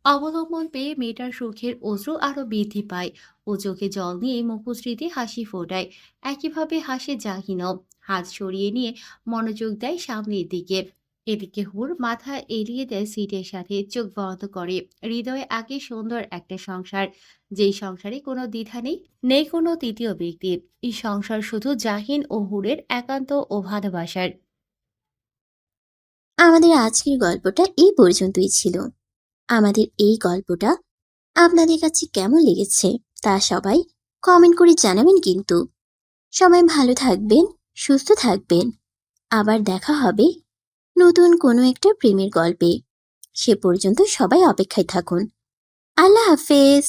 অবলম্বন পেয়ে মেয়েটার সুখের অশ্রু আরো বৃদ্ধি পায়। ও চোখে জল নিয়ে মুখশ্রীতে হাসি ফোটায়। একইভাবে হাসে জাহিনও, হাত সরিয়ে নিয়ে মনোযোগ দেয় সামনের দিকে। এদিকে হুর মাথা এড়িয়ে দেয় সিটের সাথে, চোখ বন্ধ করে। হৃদয়ে আগে সুন্দর একটা সংসার, যেই সংসারে কোনো দ্বিধা নেই, নেই কোনো তৃতীয় ব্যক্তি। এই সংসার শুধু জাহিন ও হুরের একান্ত ও ভালোবাসার। আমাদের আজকের গল্পটা এই পর্যন্তই ছিল। আমাদের এই গল্পটা আপনাদের কাছে কেমন লেগেছে তা সবাই কমেন্ট করে জানাবেন কিন্তু। সবাই ভালো থাকবেন, সুস্থ থাকবেন। আবার দেখা হবে নতুন কোনো একটা প্রেমের গল্পে। সে পর্যন্ত সবাই অপেক্ষায় থাকুন। আল্লাহ হাফেজ।